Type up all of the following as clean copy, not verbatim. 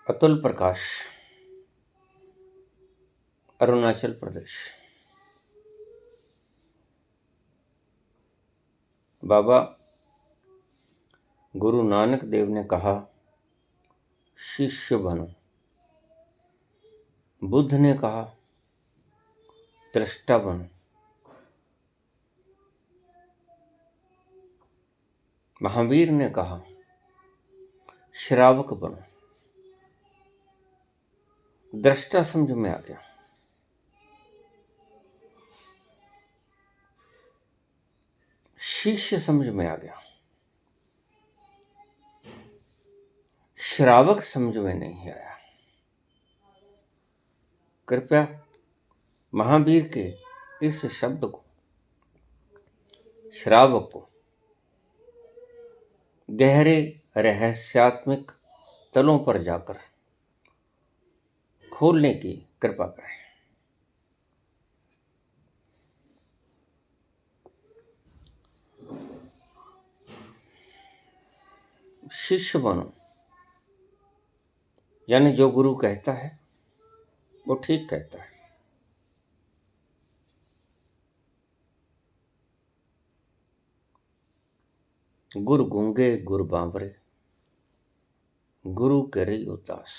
अतुल प्रकाश, अरुणाचल प्रदेश। बाबा गुरु नानक देव ने कहा, शिष्य बनो। बुद्ध ने कहा, दृष्टा बनो। महावीर ने कहा, श्रावक बनो। दृष्टा समझ में आ गया, शिष्य समझ में आ गया, श्रावक समझ में नहीं आया। कृपया महावीर के इस शब्द को, श्रावक को, गहरे रहस्यात्मक तलों पर जाकर खोलने की कृपा करें। शिष्य बनो यानी जो गुरु कहता है वो ठीक कहता है। गुरु गूंगे गुरु बांवरे, गुरु करे उदास।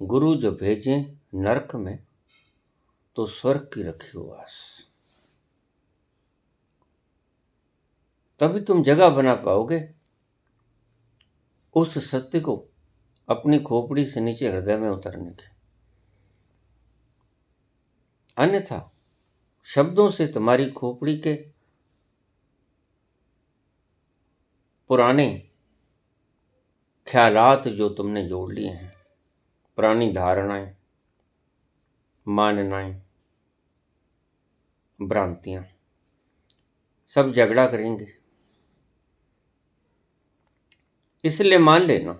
गुरु जो भेजे नरक में तो स्वर्ग की रखी उवास। तभी तुम जगह बना पाओगे उस सत्य को अपनी खोपड़ी से नीचे हृदय में उतरने की। अन्यथा शब्दों से तुम्हारी खोपड़ी के पुराने ख्यालात जो तुमने जोड़ लिए हैं, पुरानी धारणाएं, माननाएं, भ्रांतियां, सब झगड़ा करेंगे। इसलिए मान लेना,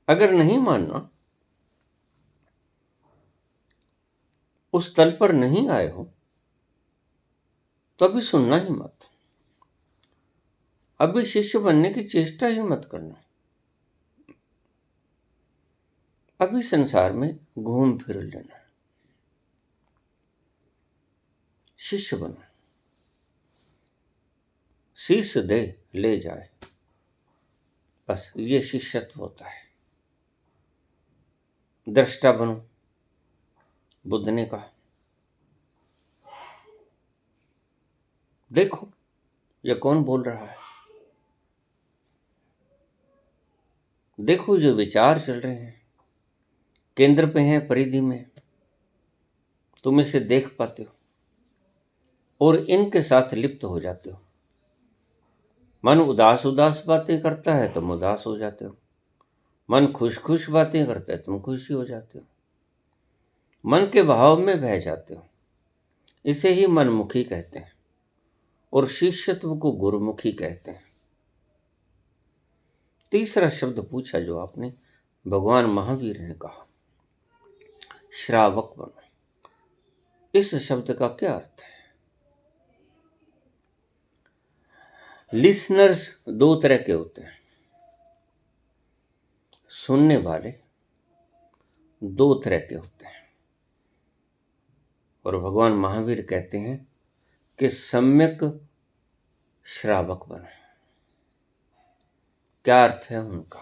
अगर नहीं मानना, उस तल पर नहीं आए हो तो अभी सुनना ही मत। अभी शिष्य बनने की चेष्टा ही मत करना। अभी संसार में घूम फिर लेना। शिष्य बनो, शीश दे ले जाए, बस ये शिष्यत्व होता है। दृष्टा बनो, बुद्ध ने कहा। देखो ये कौन बोल रहा है, देखो जो विचार चल रहे हैं, केंद्र पे हैं, परिधि में, तुम इसे देख पाते हो और इनके साथ लिप्त हो जाते हो। मन उदास उदास बातें करता है, तुम उदास हो जाते हो। मन खुश खुश बातें करता है, तुम खुशी हो जाते हो। मन के भाव में बह जाते हो। इसे ही मनमुखी कहते हैं और शिष्यत्व को गुरुमुखी कहते हैं। तीसरा शब्द पूछा जो आपने, भगवान महावीर ने कहा, श्रावक बनो। इस शब्द का क्या अर्थ है? लिसनर्स दो तरह के होते हैं, सुनने वाले दो तरह के होते हैं। और भगवान महावीर कहते हैं कि सम्यक श्रावक बनो। क्या अर्थ है उनका?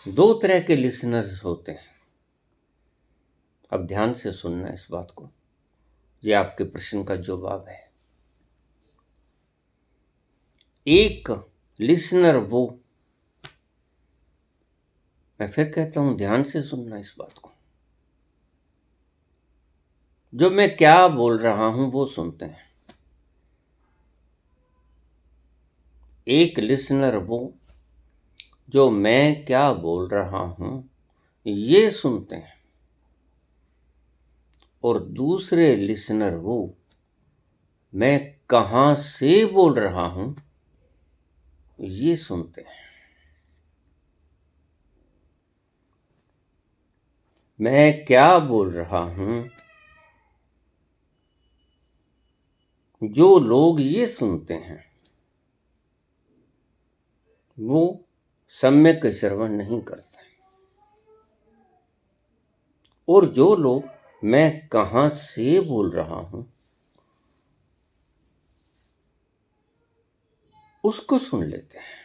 दो तरह के लिसनर्स होते हैं। अब ध्यान से सुनना इस बात को, ये आपके प्रश्न का जवाब है। एक लिसनर वो, मैं फिर कहता हूं ध्यान से सुनना इस बात को, जो मैं क्या बोल रहा हूं वो सुनते हैं। एक लिसनर वो जो मैं क्या बोल रहा हूं ये सुनते हैं, और दूसरे लिसनर वो मैं कहां से बोल रहा हूं ये सुनते हैं। मैं क्या बोल रहा हूं जो लोग ये सुनते हैं वो सम्यक श्रवण नहीं करते, और जो लोग मैं कहां से बोल रहा हूं उसको सुन लेते हैं।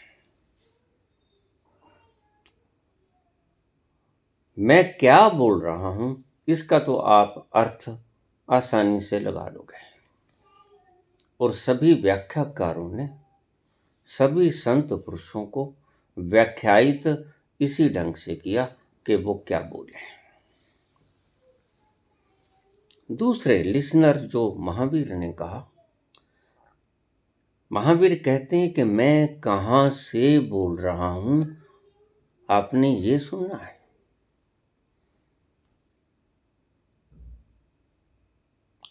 मैं क्या बोल रहा हूं इसका तो आप अर्थ आसानी से लगा लोगे, और सभी व्याख्याकारों ने सभी संत पुरुषों को व्याख्यायित इसी ढंग से किया कि वो क्या बोले। दूसरे लिसनर जो महावीर ने कहा, महावीर कहते हैं कि मैं कहां से बोल रहा हूं आपने ये सुनना है।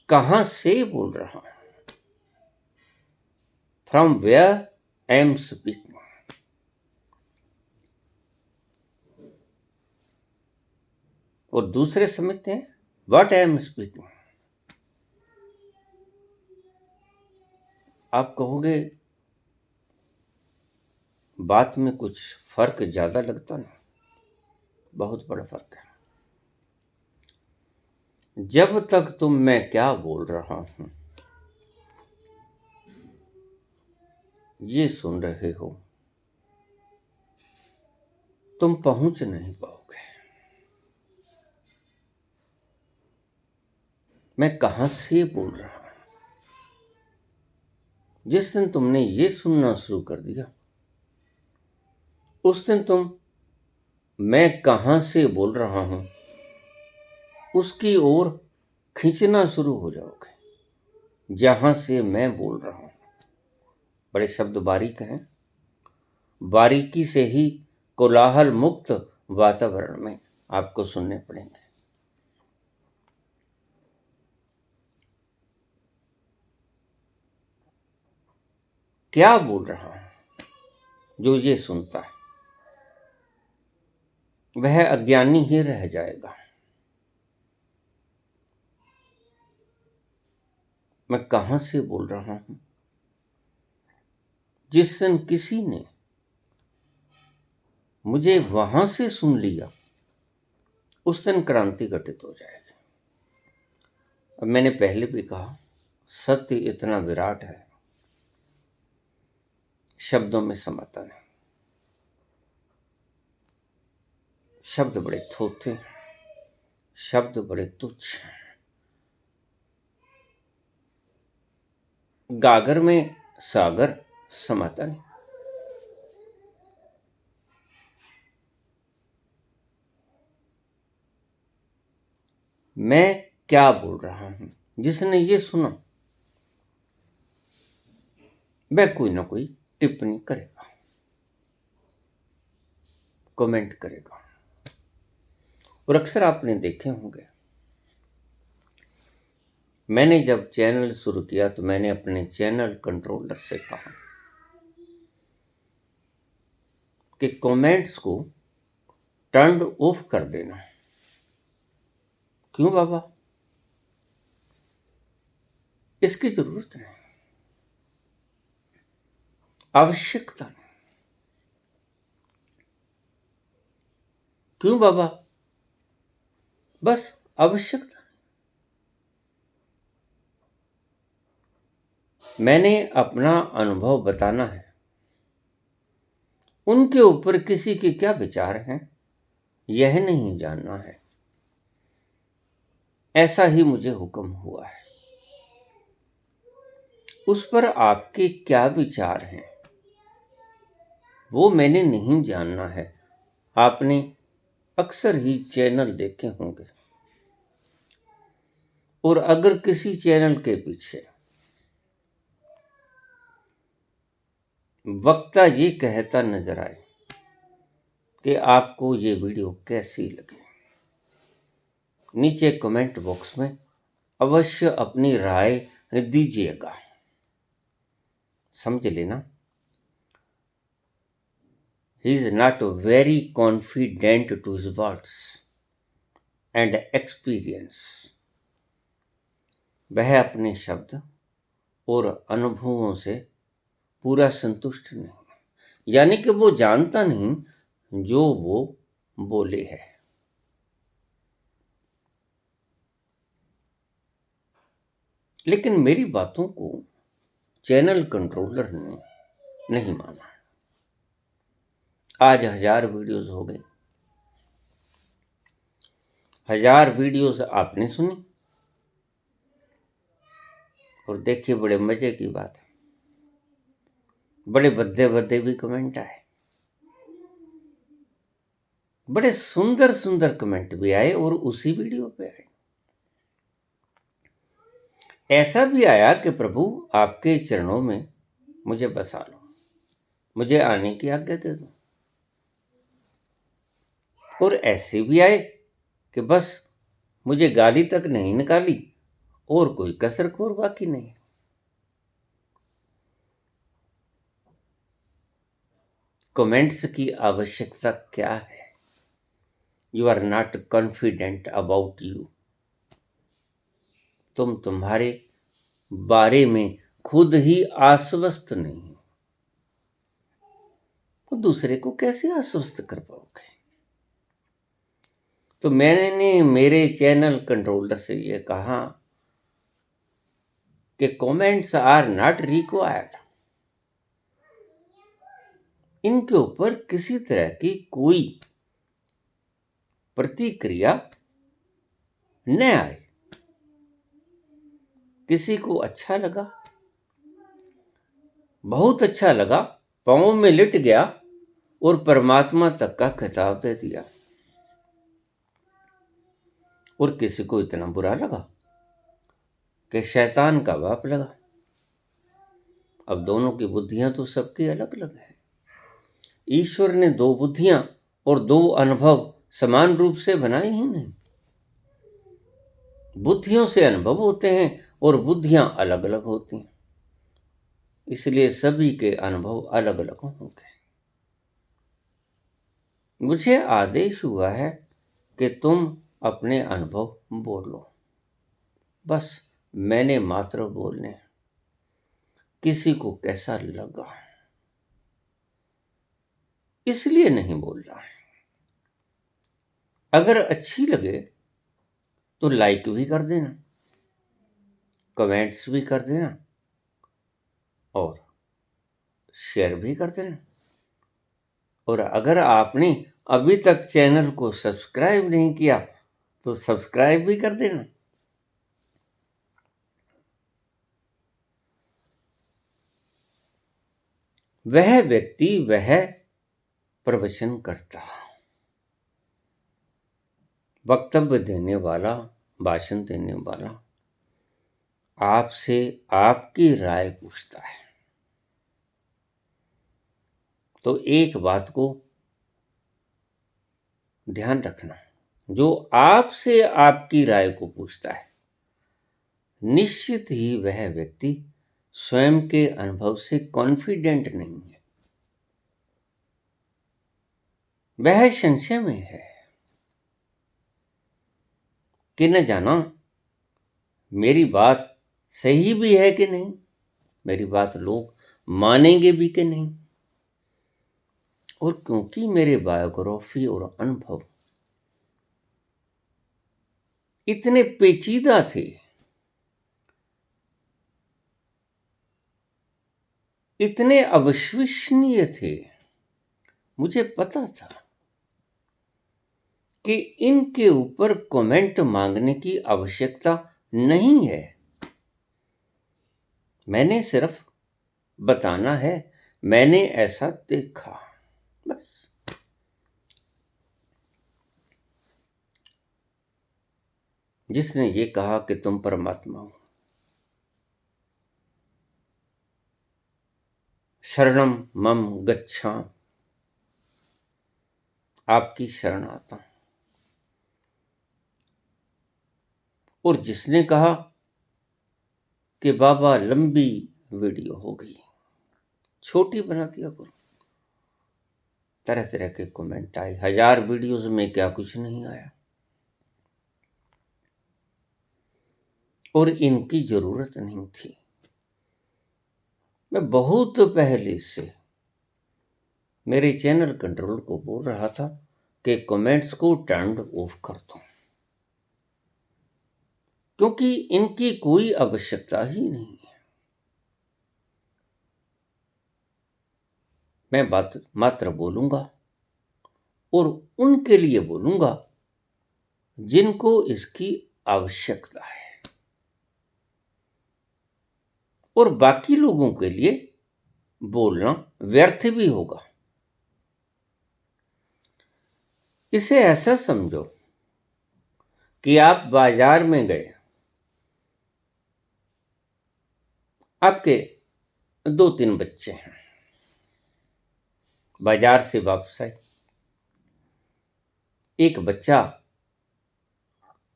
कहां से बोल रहा हूं, from where I am speaking. और दूसरे समझते हैं व्हाट आई एम स्पीकिंग। आप कहोगे बात में कुछ फर्क ज्यादा लगता ना, बहुत बड़ा फर्क है। जब तक तुम मैं क्या बोल रहा हूं ये सुन रहे हो तुम पहुंच नहीं पाओगे। मैं कहां से बोल रहा हूं, जिस दिन तुमने ये सुनना शुरू कर दिया उस दिन तुम मैं कहां से बोल रहा हूं उसकी ओर खींचना शुरू हो जाओगे जहां से मैं बोल रहा हूं। बड़े शब्द बारीक हैं, बारीकी से ही कोलाहल मुक्त वातावरण में आपको सुनने पड़ेंगे। क्या बोल रहा हूं जो ये सुनता है वह अज्ञानी ही रह जाएगा। मैं कहां से बोल रहा हूं, जिस दिन किसी ने मुझे वहां से सुन लिया उस दिन क्रांति घटित हो जाएगी। अब मैंने पहले भी कहा सत्य इतना विराट है शब्दों में समाता नहीं। शब्द बड़े थोथे, शब्द बड़े तुच्छ हैं। गागर में सागर समाता नहीं। मैं क्या बोल रहा हूं जिसने ये सुना वह कोई ना कोई टिप्पणी करेगा, कमेंट करेगा। और अक्सर आपने देखे होंगे, मैंने जब चैनल शुरू किया तो मैंने अपने चैनल कंट्रोलर से कहा कि कमेंट्स को टर्न ऑफ कर देना। क्यों बाबा, इसकी जरूरत नहीं, आवश्यकता नहीं। क्यों बाबा, बस आवश्यकता नहीं। मैंने अपना अनुभव बताना है, उनके ऊपर किसी के क्या विचार हैं यह नहीं जानना है। ऐसा ही मुझे हुक्म हुआ है। उस पर आपके क्या विचार हैं वो मैंने नहीं जानना है। आपने अक्सर ही चैनल देखे होंगे, और अगर किसी चैनल के पीछे वक्ता ये कहता नजर आए कि आपको ये वीडियो कैसी लगी, नीचे कमेंट बॉक्स में अवश्य अपनी राय दीजिएगा। समझ लेना, he is not very confident to his words and experience। वह अपने शब्द और अनुभवों से पूरा संतुष्ट नहीं, यानी कि वो जानता नहीं जो वो बोले है। लेकिन मेरी बातों को चैनल कंट्रोलर ने नहीं माना। आज 1000 वीडियोस हो गई, 1000 वीडियोस आपने सुनी, और देखिए बड़े मजे की बात है, बड़े भद्दे भद्दे भी कमेंट आए, बड़े सुंदर सुंदर कमेंट भी आए और उसी वीडियो पे आए। ऐसा भी आया कि प्रभु आपके चरणों में मुझे बसा लो, मुझे आने की आज्ञा दे दो। और ऐसे भी आए कि बस मुझे गाली तक नहीं निकाली और कोई कसर खोर बाकी नहीं। कमेंट्स की आवश्यकता क्या है? You are not confident about you. तुम तुम्हारे बारे में खुद ही आश्वस्त नहीं हो, तो दूसरे को कैसे आश्वस्त कर पाओगे? तो मैंने मेरे चैनल कंट्रोलर से ये कहा कि कमेंट्स आर नॉट रिक्वायर्ड। इनके ऊपर किसी तरह की कोई प्रतिक्रिया न आए। किसी को अच्छा लगा, बहुत अच्छा लगा, पांव में लिट गया और परमात्मा तक का खिताब दे दिया, और किसी को इतना बुरा लगा कि शैतान का बाप लगा। अब दोनों की बुद्धियां तो सबकी अलग अलग है। ईश्वर ने 2 बुद्धियां और 2 अनुभव समान रूप से बनाए ही नहीं। बुद्धियों से अनुभव होते हैं और बुद्धियां अलग अलग होती हैं, इसलिए सभी के अनुभव अलग अलग होंगे। मुझे आदेश हुआ है कि तुम अपने अनुभव बोलो, बस मैंने मात्र बोलने, किसी को कैसा लगा इसलिए नहीं बोल रहा है। अगर अच्छी लगे तो लाइक भी कर देना, कमेंट्स भी कर देना और शेयर भी कर देना। और अगर आपने अभी तक चैनल को सब्सक्राइब नहीं किया तो सब्सक्राइब भी कर देना। वह व्यक्ति, वह प्रवचन करता, वक्तव्य देने वाला, भाषण देने वाला आपसे आपकी राय पूछता है। तो एक बात को ध्यान रखना, जो आपसे आपकी राय को पूछता है, निश्चित ही वह व्यक्ति स्वयं के अनुभव से कॉन्फिडेंट नहीं है, वह संशय में है कि न जाना मेरी बात सही भी है कि नहीं, मेरी बात लोग मानेंगे भी कि नहीं। और क्योंकि मेरे बायोग्राफी और अनुभव इतने पेचीदा थे, इतने अविश्वसनीय थे, मुझे पता था कि इनके ऊपर कमेंट मांगने की आवश्यकता नहीं है। मैंने सिर्फ बताना है, मैंने ऐसा देखा, बस। जिसने ये कहा कि तुम परमात्मा हो, शरणम मम गच्छामि, आपकी शरण आता हूं। और जिसने कहा कि बाबा लंबी वीडियो हो गई, छोटी बना दिया करो, तरह तरह के कमेंट आए। 1000 वीडियोस में क्या कुछ नहीं आया, और इनकी जरूरत नहीं थी। मैं बहुत पहले से मेरे चैनल कंट्रोल को बोल रहा था कि कमेंट्स को टर्न ऑफ कर दो, क्योंकि इनकी कोई आवश्यकता ही नहीं है। मैं बात मात्र बोलूंगा और उनके लिए बोलूंगा जिनको इसकी आवश्यकता है, और बाकी लोगों के लिए बोलना व्यर्थ भी होगा। इसे ऐसा समझो कि आप बाजार में गए, आपके 2-3 बच्चे हैं, बाजार से वापस आए, एक बच्चा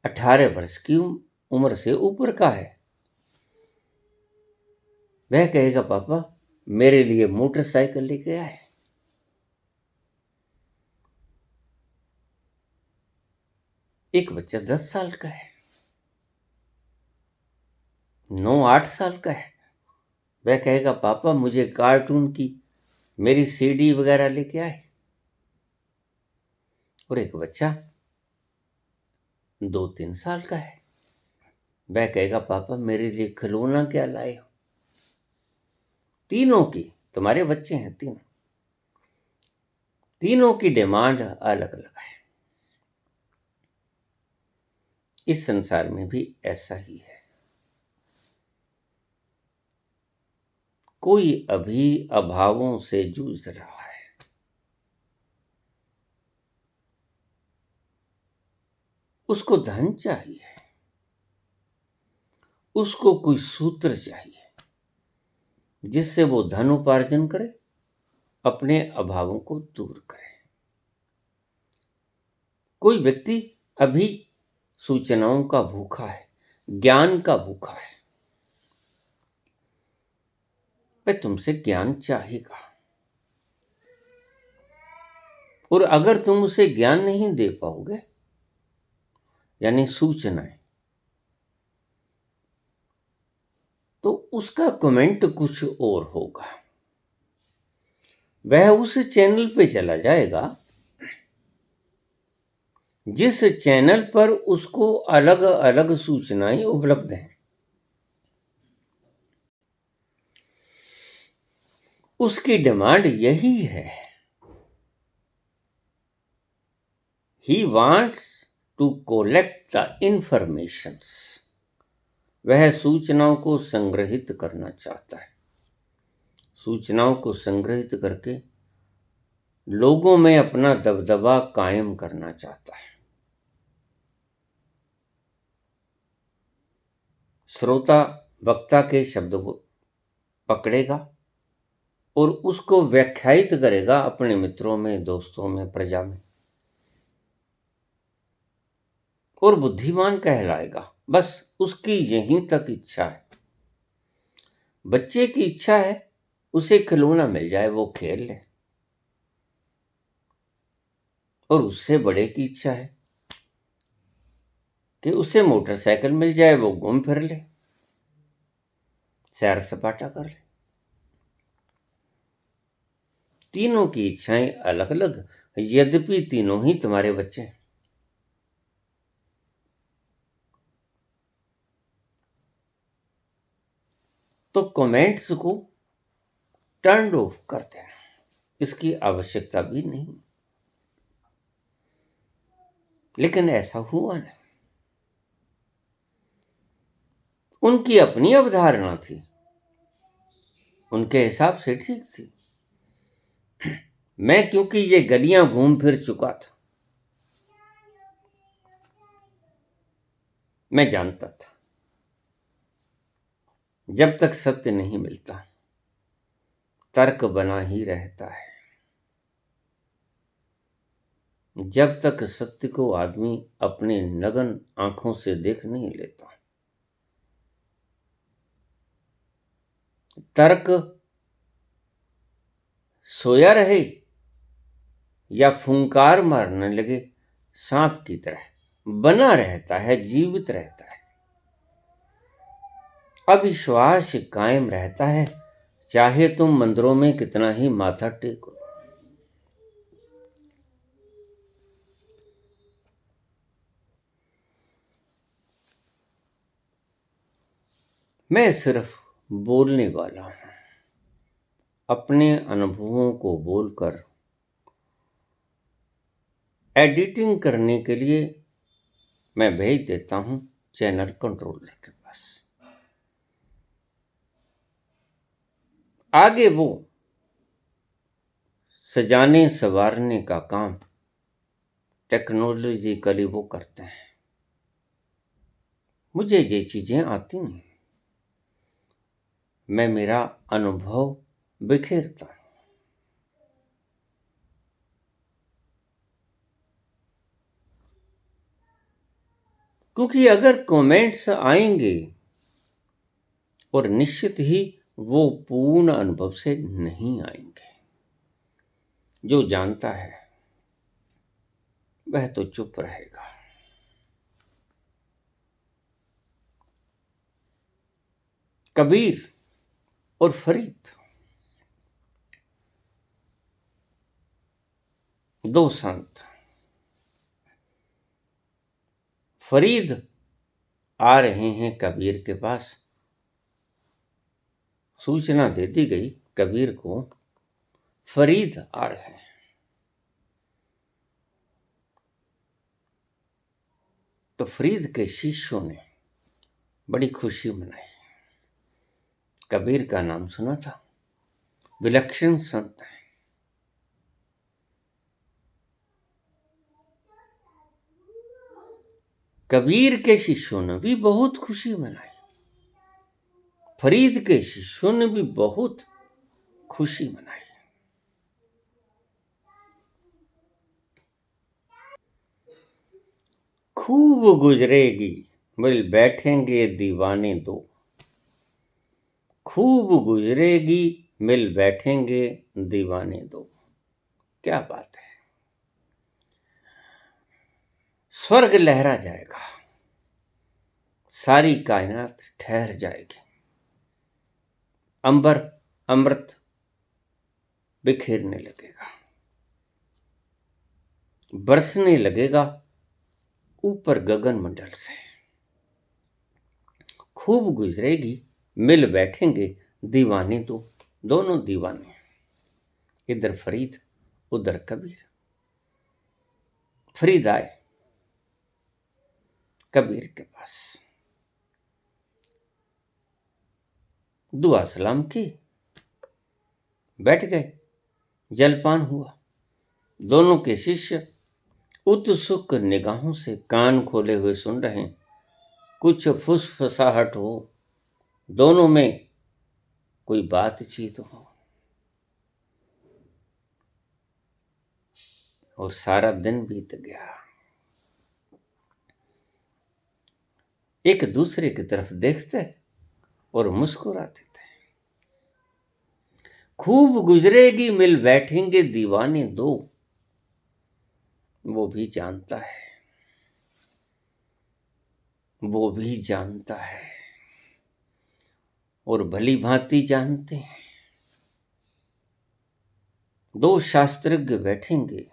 18 वर्ष की उम्र से ऊपर का है। वह कहेगा पापा मेरे लिए मोटरसाइकिल लेके आए। एक बच्चा 10 साल का है, 9-8 साल का है, वह कहेगा पापा मुझे कार्टून की मेरी सीडी वगैरह लेके आए। और एक बच्चा 2-3 साल का है, वह कहेगा पापा मेरे लिए खिलौना क्या लाए हो। तीनों की, तुम्हारे बच्चे हैं तीनों की डिमांड अलग अलग है। इस संसार में भी ऐसा ही है। कोई अभी अभावों से जूझ रहा है, उसको धन चाहिए, उसको कोई सूत्र चाहिए जिससे वो धन उपार्जन करे, अपने अभावों को दूर करे। कोई व्यक्ति अभी सूचनाओं का भूखा है, ज्ञान का भूखा है, वह तुमसे ज्ञान चाहेगा, और अगर तुम उसे ज्ञान नहीं दे पाओगे, यानी सूचनाएं, तो उसका कमेंट कुछ और होगा। वह उस चैनल पे चला जाएगा जिस चैनल पर उसको अलग अलग सूचनाएं उपलब्ध हैं। उसकी डिमांड यही है, he wants to collect the informations. वह सूचनाओं को संग्रहित करना चाहता है, सूचनाओं को संग्रहित करके लोगों में अपना दबदबा कायम करना चाहता है। श्रोता वक्ता के शब्द को पकड़ेगा और उसको व्याख्यायित करेगा अपने मित्रों में, दोस्तों में, प्रजा में, और बुद्धिमान कहलाएगा। बस उसकी यहीं तक इच्छा है। बच्चे की इच्छा है उसे खिलौना मिल जाए, वो खेल ले, और उससे बड़े की इच्छा है कि उसे मोटरसाइकिल मिल जाए, वो घूम फिर ले, सैर सपाटा कर ले। तीनों की इच्छाएं अलग अलग, यद्यपि तीनों ही तुम्हारे बच्चे हैं। तो कमेंट्स को टर्न ऑफ कर देना, इसकी आवश्यकता भी नहीं। लेकिन ऐसा हुआ नहीं। उनकी अपनी अवधारणा थी, उनके हिसाब से ठीक थी। मैं क्योंकि ये गलियां घूम फिर चुका था, मैं जानता था जब तक सत्य नहीं मिलता तर्क बना ही रहता है। जब तक सत्य को आदमी अपने नग्न आंखों से देख नहीं लेता, तर्क सोया रहे या फुंकार मारने लगे, सांप की तरह बना रहता है, जीवित रहता है। अविश्वास कायम रहता है, चाहे तुम मंदिरों में कितना ही माथा टेको। मैं सिर्फ बोलने वाला हूं, अपने अनुभवों को बोलकर एडिटिंग करने के लिए मैं भेज देता हूं चैनल कंट्रोलर के पास। आगे वो सजाने संवारने का काम टेक्नोलॉजिकली वो करते हैं। मुझे ये चीजें आती नहीं, मैं मेरा अनुभव बिखेरता हूं। क्योंकि अगर कमेंट्स आएंगे और निश्चित ही वो पूर्ण अनुभव से नहीं आएंगे। जो जानता है वह तो चुप रहेगा। कबीर और फरीद, दो संत। फरीद आ रहे हैं कबीर के पास। सूचना दे दी गई कबीर को, फरीद आ रहे हैं। तो फरीद के शिष्यों ने बड़ी खुशी मनाई। कबीर का नाम सुना था, विलक्षण संत है। कबीर के शिष्यों ने भी बहुत खुशी मनाई, फरीद के शिष्यों ने भी बहुत खुशी मनाई। खूब गुजरेगी मिल बैठेंगे दीवाने दो, खूब गुजरेगी मिल बैठेंगे दीवाने दो। क्या बात है, स्वर्ग लहरा जाएगा, सारी कायनात ठहर जाएगी, अंबर अमृत बिखेरने लगेगा, बरसने लगेगा ऊपर गगन मंडल से। खूब गुजरेगी मिल बैठेंगे दीवाने दो, दोनों दीवाने, इधर फरीद उधर कबीर। फरीद आए कबीर के पास, दुआ सलाम की, बैठ गए, जलपान हुआ। दोनों के शिष्य उत्सुक निगाहों से कान खोले हुए सुन रहे हैं। कुछ फुसफुसाहट हो, दोनों में कोई बातचीत हो, और सारा दिन बीत गया। एक दूसरे की तरफ देखते और मुस्कुराते थे। खूब गुजरेगी मिल बैठेंगे दीवाने दो, वो भी जानता है, वो भी जानता है, और भली भांति जानते हैं। दो शास्त्रज्ञ बैठेंगे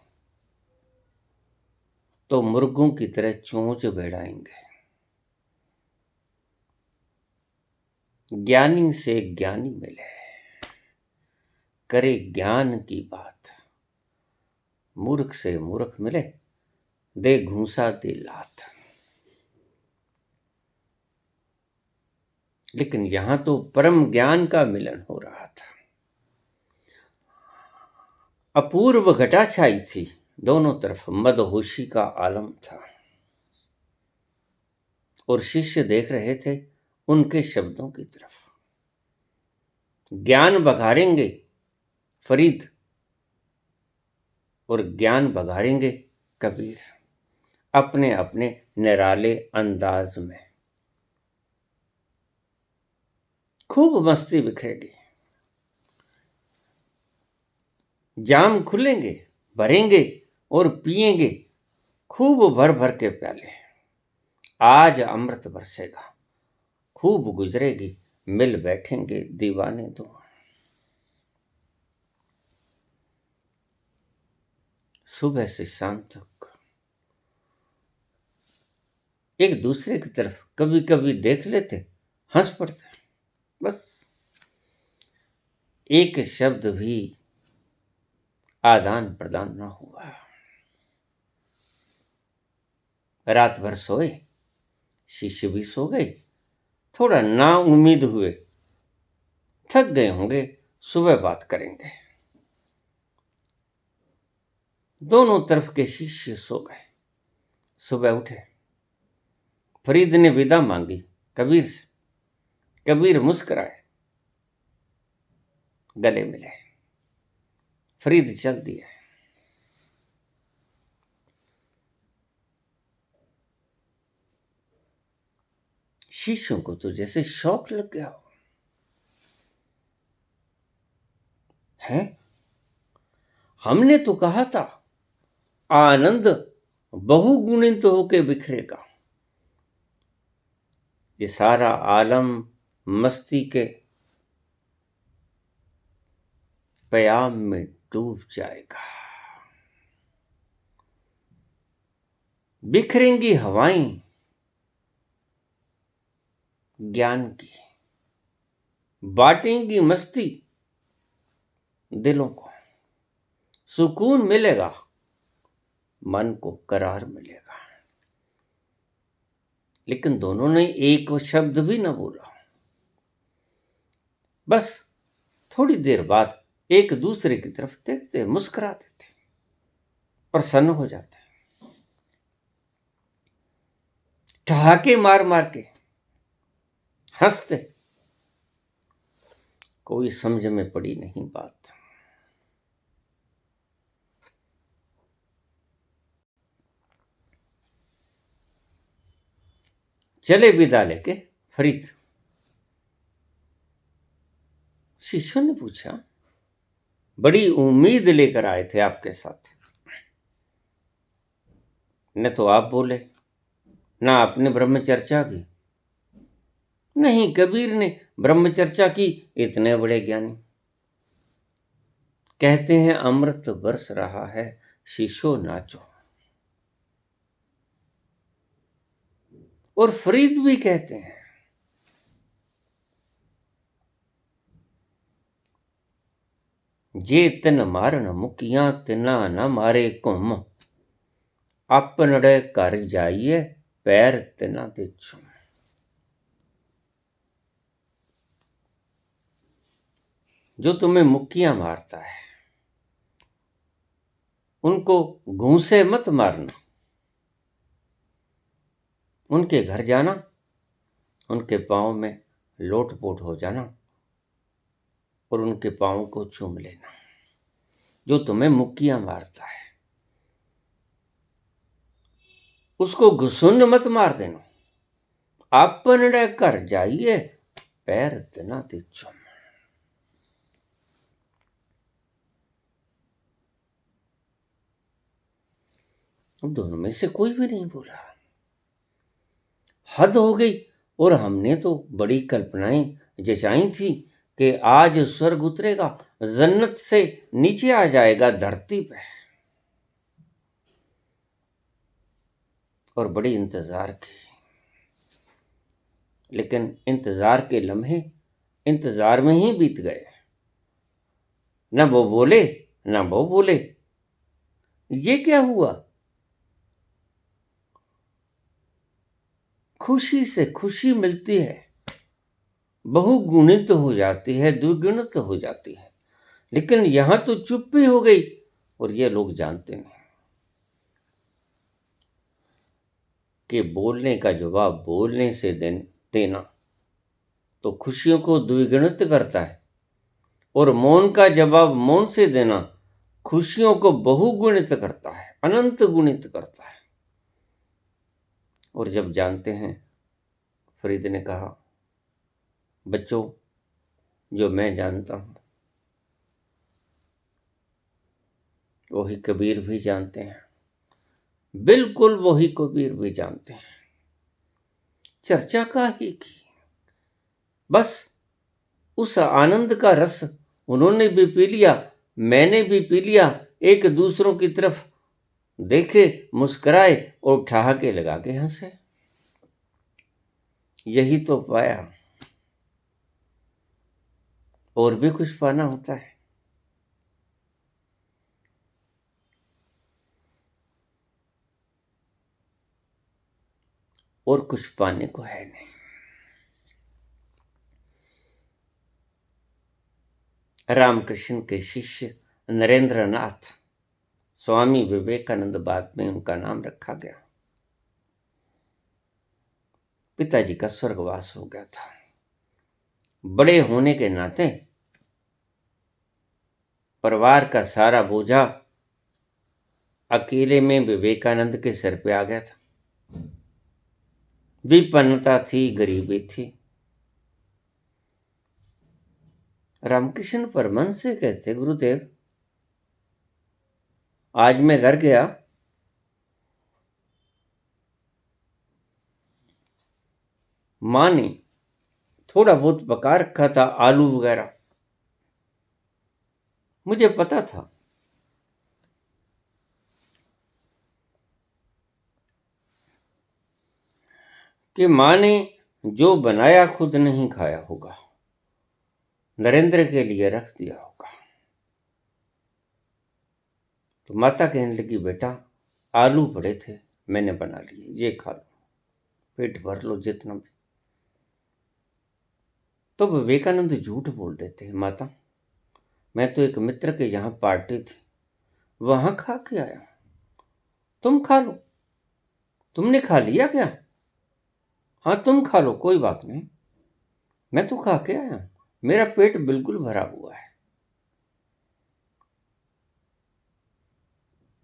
तो मुर्गों की तरह चोंच बढ़ाएंगे। ज्ञानी से ज्ञानी मिले, करे ज्ञान की बात, मूर्ख से मूर्ख मिले, दे घूंसा दे लात। लेकिन यहां तो परम ज्ञान का मिलन हो रहा था। अपूर्व घटा छाई थी, दोनों तरफ मदहोशी का आलम था, और शिष्य देख रहे थे उनके शब्दों की तरफ। ज्ञान बघारेंगे फरीद और ज्ञान बघारेंगे कबीर, अपने अपने निराले अंदाज में। खूब मस्ती बिखरेगी, जाम खुलेंगे, भरेंगे और पिएंगे खूब भर भर के प्याले। आज अमृत बरसेगा, खूब गुजरेगी मिल बैठेंगे दीवाने दो। सुबह से शाम तक एक दूसरे की तरफ कभी कभी देख लेते, हंस पड़ते, बस एक शब्द भी आदान प्रदान न हुआ। रात भर सोए, शिष्य भी सो गए, थोड़ा ना उम्मीद हुए, थक गए होंगे, सुबह बात करेंगे। दोनों तरफ के शिष्य सो गए। सुबह उठे, फरीद ने विदा मांगी कबीर से। कबीर मुस्कुराए, गले मिले, फरीद चल दिए। शिष्यों को तो जैसे शौक लग गया हो। है, हमने तो कहा था आनंद बहुगुणित होके बिखरेगा। ये सारा आलम मस्ती के प्याम में डूब जाएगा। बिखरेंगी हवाएं ज्ञान की, बांटेंगी मस्ती दिलों को, सुकून मिलेगा, मन को करार मिलेगा। लेकिन दोनों ने एक शब्द भी न बोला। बस थोड़ी देर बाद एक दूसरे की तरफ देखते, मुस्कुराते थे, प्रसन्न हो जाते, ठहाके मार मार के हंसते। कोई समझ में पड़ी नहीं बात। चले विदा लेके फरीद। शिष्यों ने पूछा, बड़ी उम्मीद लेकर आए थे आपके साथ, न तो आप बोले, ना आपने ब्रह्मचर्चा की। नहीं, कबीर ने ब्रह्मचर्चा की, इतने बड़े ज्ञानी। कहते हैं अमृत बरस रहा है, शिशो नाचो। और फरीद भी कहते हैं, जे तिन मारन मुकिया तिना न मारे घुम, अपनड़े घर जाइए पैर तिना दे चुम। जो तुम्हें मुक्कियां मारता है उनको घूंसे मत मारना, उनके घर जाना, उनके पांव में लोटपोट हो जाना और उनके पांव को चूम लेना। जो तुम्हें मुक्कियां मारता है उसको घुसुन मत मार देना, अपने घर जाइए पैर तिना दे चुम। दोनों में से कोई भी नहीं बोला। हद हो गई। और हमने तो बड़ी कल्पनाएं जचाई थी कि आज स्वर्ग उतरेगा, जन्नत से नीचे आ जाएगा धरती पे, और बड़ी इंतजार की। लेकिन इंतजार के लम्हे इंतजार में ही बीत गए। न वो बोले न वो बोले। ये क्या हुआ? खुशी से खुशी मिलती है, बहुगुणित हो जाती है, द्विगुणित हो जाती है, लेकिन यहां तो चुप्पी हो गई। और ये लोग जानते नहीं कि बोलने का जवाब बोलने से देना तो खुशियों को द्विगुणित करता है, और मौन का जवाब मौन से देना खुशियों को बहुगुणित करता है, अनंत गुणित करता है। और जब जानते हैं, फरीद ने कहा, बच्चों, जो मैं जानता हूं वही कबीर भी जानते हैं, बिल्कुल वही कबीर भी जानते हैं। चर्चा का ही की, बस उस आनंद का रस उन्होंने भी पी लिया, मैंने भी पी लिया। एक दूसरों की तरफ देखे, मुस्कुराए और ठहाके लगा के हंसे। यही तो पाया, और भी कुछ पाना होता है। और कुछ पाने को है नहीं। रामकृष्ण के शिष्य नरेंद्र नाथ स्वामी विवेकानंद, बाद में उनका नाम रखा गया। पिताजी का स्वर्गवास हो गया था। बड़े होने के नाते परिवार का सारा बोझा अकेले में विवेकानंद के सिर पे आ गया था। विपन्नता थी, गरीबी थी। रामकृष्ण परमहंस से कहते, गुरुदेव आज मैं घर गया, मां ने थोड़ा बहुत पका रखा था, आलू वगैरह। मुझे पता था कि मां ने जो बनाया खुद नहीं खाया होगा, नरेंद्र के लिए रख दिया होगा। तो माता कहने लगी, बेटा आलू पड़े थे, मैंने बना लिए, ये खा लो, पेट भर लो जितना भी। तो विवेकानंद झूठ बोल देते हैं, माता मैं तो एक मित्र के यहां पार्टी थी, वहां खा के आया, तुम खा लो। तुमने खा लिया क्या? हाँ तुम खा लो, कोई बात नहीं, मैं तो खा के आया, मेरा पेट बिल्कुल भरा हुआ है।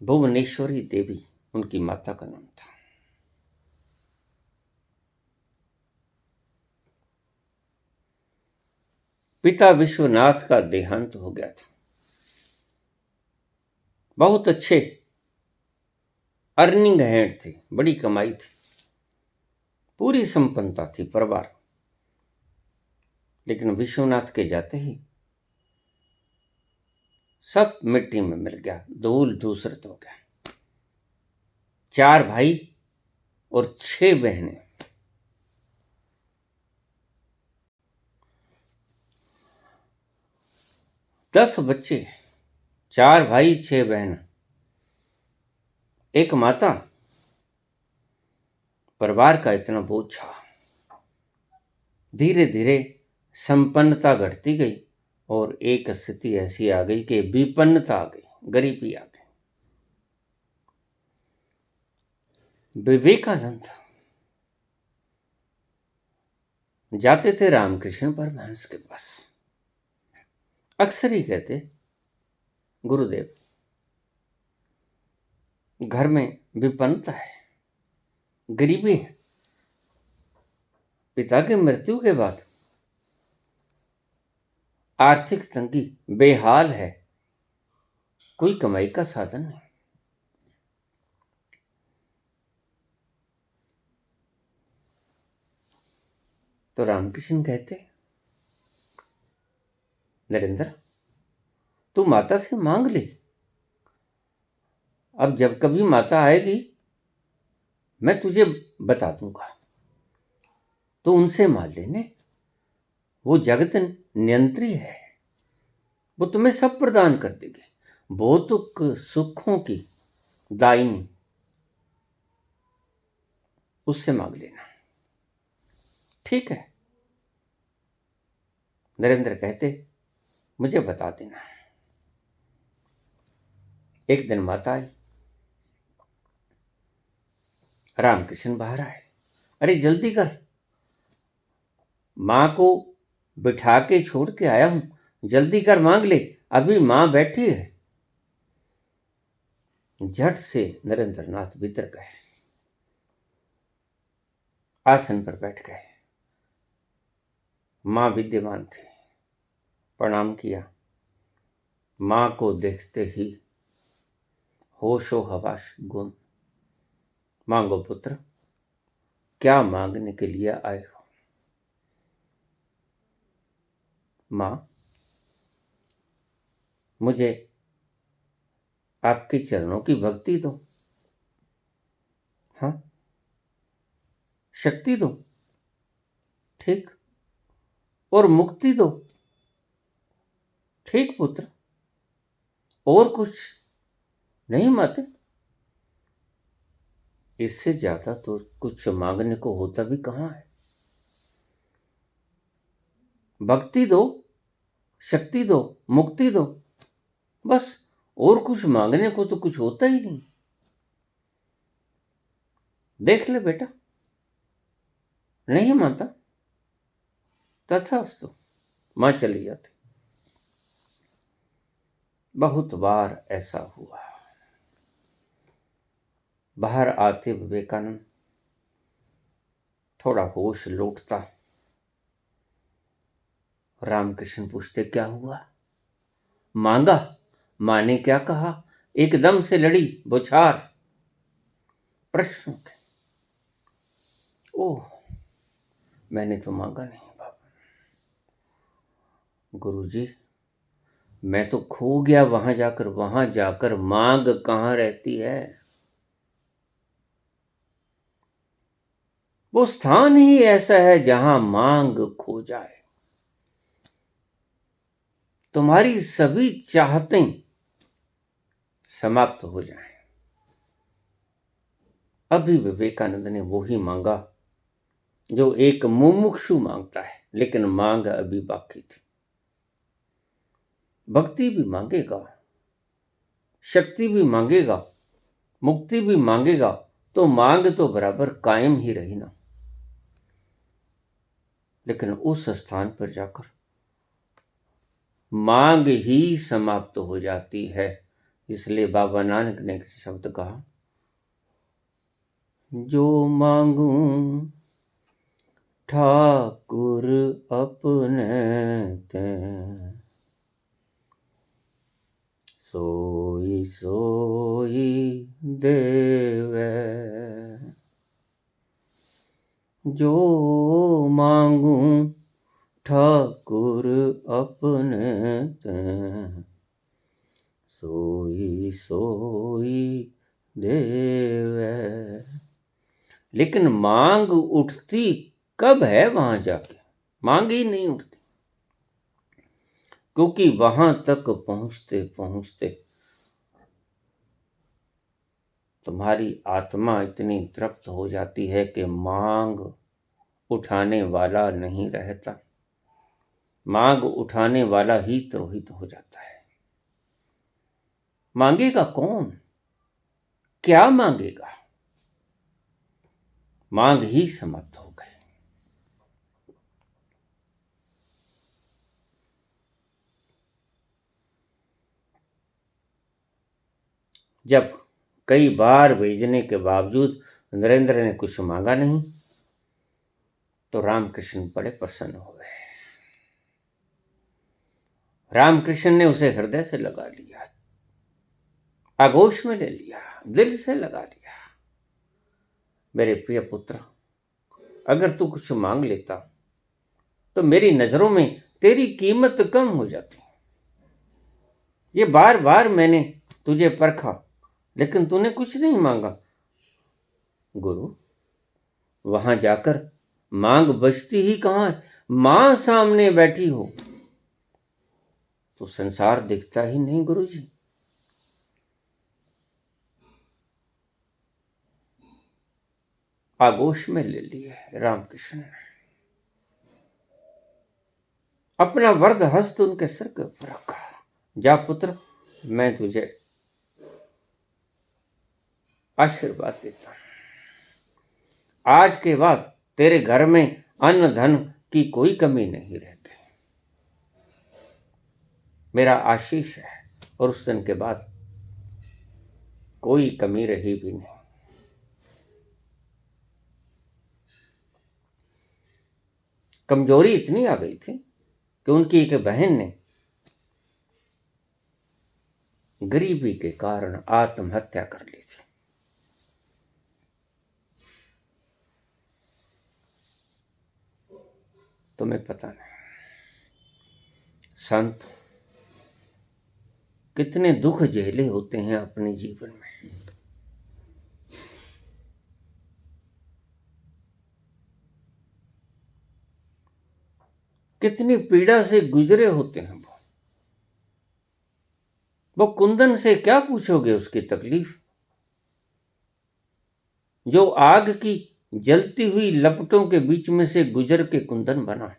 भुवनेश्वरी देवी उनकी माता का नाम था। पिता विश्वनाथ का देहांत हो गया था। बहुत अच्छे अर्निंग हैंड थे, बड़ी कमाई थी, पूरी संपन्नता थी परिवार। लेकिन विश्वनाथ के जाते ही सब मिट्टी में मिल गया, धूल धूसरित हो गया। 4 भाई और 6 बहनें। 10 बच्चे, 4 भाई 6 बहन, एक माता, परिवार का इतना बोझ था। धीरे धीरे संपन्नता घटती गई और एक स्थिति ऐसी आ गई कि विपन्नता आ गई, गरीबी आ गई। विवेकानंद जाते थे रामकृष्ण परमहंस के पास, अक्सर ही कहते, गुरुदेव घर में विपन्नता है, गरीबी है, पिता की मृत्यु के बाद आर्थिक तंगी, बेहाल है, कोई कमाई का साधन नहीं। तो रामकृष्ण कहते, नरेंद्र तू माता से मांग ले, अब जब कभी माता आएगी मैं तुझे बता दूंगा, तो उनसे मान लेने, वो जगत नियंत्री है, वो तुम्हें सब प्रदान कर देगी, भौतिक सुखों की दायिनी, उससे मांग लेना। ठीक है, नरेंद्र कहते, मुझे बता देना। एक दिन माता आई, रामकृष्ण बाहर आए, अरे जल्दी कर, मां को बिठा के छोड़ के आया हूं, जल्दी कर मांग ले, अभी मां बैठी है। झट से नरेंद्र नाथ भीतर गए, आसन पर बैठ गए। मां विद्यमान थी, प्रणाम किया। मां को देखते ही होशो हवास गुम। मांगो पुत्र, क्या मांगने के लिए आए हो? मां, मुझे आपके चरणों की भक्ति दो, हाँ, शक्ति दो, ठीक, और मुक्ति दो, ठीक पुत्र, और कुछ नहीं माते। इससे ज्यादा तो कुछ मांगने को होता भी कहाँ है। भक्ति दो, शक्ति दो, मुक्ति दो, बस, और कुछ मांगने को तो कुछ होता ही नहीं। देख ले बेटा, नहीं मानता, तथास्तु, मां चली जाती। बहुत बार ऐसा हुआ। बाहर आते विवेकानंद थोड़ा होश लौटता। रामकृष्ण पूछते, क्या हुआ? मांगा? मां ने क्या कहा? एकदम से लड़ी बौछार प्रश्न के। ओह, मैंने तो मांगा नहीं बाबा। गुरुजी, मैं तो खो गया वहां जाकर मांग कहां रहती है? वो स्थान ही ऐसा है जहां मांग खो जाए। तुम्हारी सभी चाहतें समाप्त हो जाएं। अभी विवेकानंद ने वो ही मांगा जो एक मुमुक्षु मांगता है, लेकिन मांग अभी बाकी थी। भक्ति भी मांगेगा, शक्ति भी मांगेगा, मुक्ति भी मांगेगा, तो मांग तो बराबर कायम ही रही ना। लेकिन उस स्थान पर जाकर मांग ही समाप्त हो जाती है। इसलिए बाबा नानक ने एक शब्द कहा, जो मांगू ठाकुर अपने ते, सोई सोई देवे। जो मांगू ठाकुर अपने ते, सोई सोई देवे। लेकिन मांग उठती कब है वहां जाके? मांग ही नहीं उठती, क्योंकि वहां तक पहुंचते पहुंचते तुम्हारी आत्मा इतनी तृप्त हो जाती है कि मांग उठाने वाला नहीं रहता। मांग उठाने वाला ही तिरोहित हो जाता है। मांगेगा कौन? क्या मांगेगा? मांग ही समाप्त हो गए। जब कई बार भेजने के बावजूद नरेंद्र ने कुछ मांगा नहीं, तो रामकृष्ण बड़े प्रसन्न हुए। रामकृष्ण ने उसे हृदय से लगा लिया, आगोश में ले लिया, दिल से लगा लिया। मेरे प्रिय पुत्र, अगर तू कुछ मांग लेता तो मेरी नजरों में तेरी कीमत कम हो जाती। ये बार बार मैंने तुझे परखा, लेकिन तूने कुछ नहीं मांगा। गुरु, वहां जाकर मांग बचती ही कहां है? मां सामने बैठी हो तो संसार दिखता ही नहीं। गुरु जी, आगोश में ले लिए रामकृष्ण ने। अपना वरद हस्त उनके सिर के ऊपर रखा। जा पुत्र, मैं तुझे आशीर्वाद देता हूं। आज के बाद तेरे घर में अन्न धन की कोई कमी नहीं रह गई। मेरा आशीष है। और उस दिन के बाद कोई कमी रही भी नहीं। कमजोरी इतनी आ गई थी कि उनकी एक बहन ने गरीबी के कारण आत्महत्या कर ली थी। तुम्हें पता नहीं संत कितने दुख झेले होते हैं अपने जीवन में। कितनी पीड़ा से गुजरे होते हैं वो कुंदन से क्या पूछोगे उसकी तकलीफ, जो आग की जलती हुई लपटों के बीच में से गुजर के कुंदन बना है,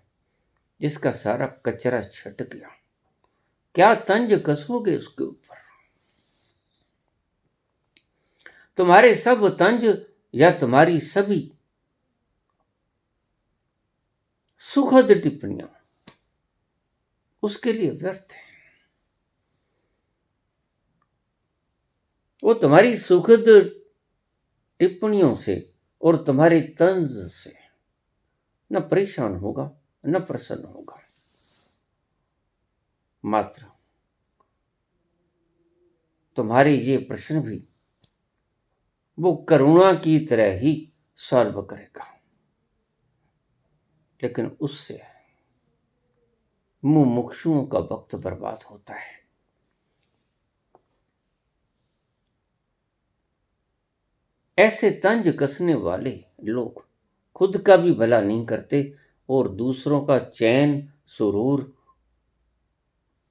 जिसका सारा कचरा छट गया। क्या तंज कसोगे उसके ऊपर? तुम्हारे सब तंज या तुम्हारी सभी सुखद टिप्पणियां उसके लिए व्यर्थ है। वो तुम्हारी सुखद टिप्पणियों से और तुम्हारे तंज से न परेशान होगा न प्रसन्न होगा। मात्र तुम्हारे ये प्रश्न भी वो करुणा की तरह ही सॉल्व करेगा, लेकिन उससे मुमुक्षुओं का वक्त बर्बाद होता है। ऐसे तंज कसने वाले लोग खुद का भी भला नहीं करते और दूसरों का चैन सुरूर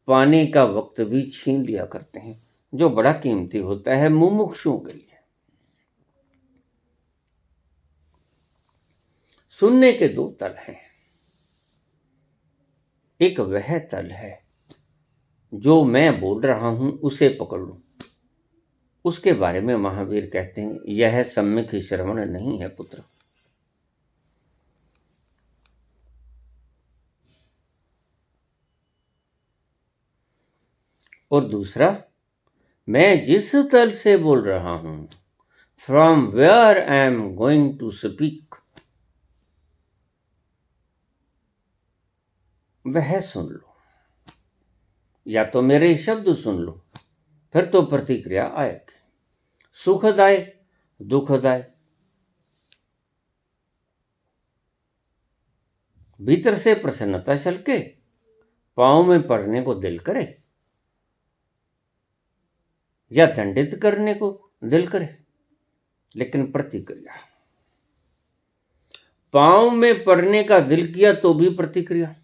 पाने का वक्त भी छीन लिया करते हैं, जो बड़ा कीमती होता है मुमुक्षुओं के लिए। सुनने के दो तल हैं। एक वह तल है जो मैं बोल रहा हूं उसे पकड़ लो। उसके बारे में महावीर कहते हैं, यह सम्यक श्रवण नहीं है पुत्र। और दूसरा, मैं जिस तल से बोल रहा हूं, from where I am going to speak, वह सुन लो। या तो मेरे शब्द सुन लो, फिर तो प्रतिक्रिया आएगी, सुखद आए दुखद आए। भीतर से प्रसन्नता छलके, पांव में पड़ने को दिल करे या दंडित करने को दिल करे, लेकिन प्रतिक्रिया, पांव में पड़ने का दिल किया तो भी प्रतिक्रिया,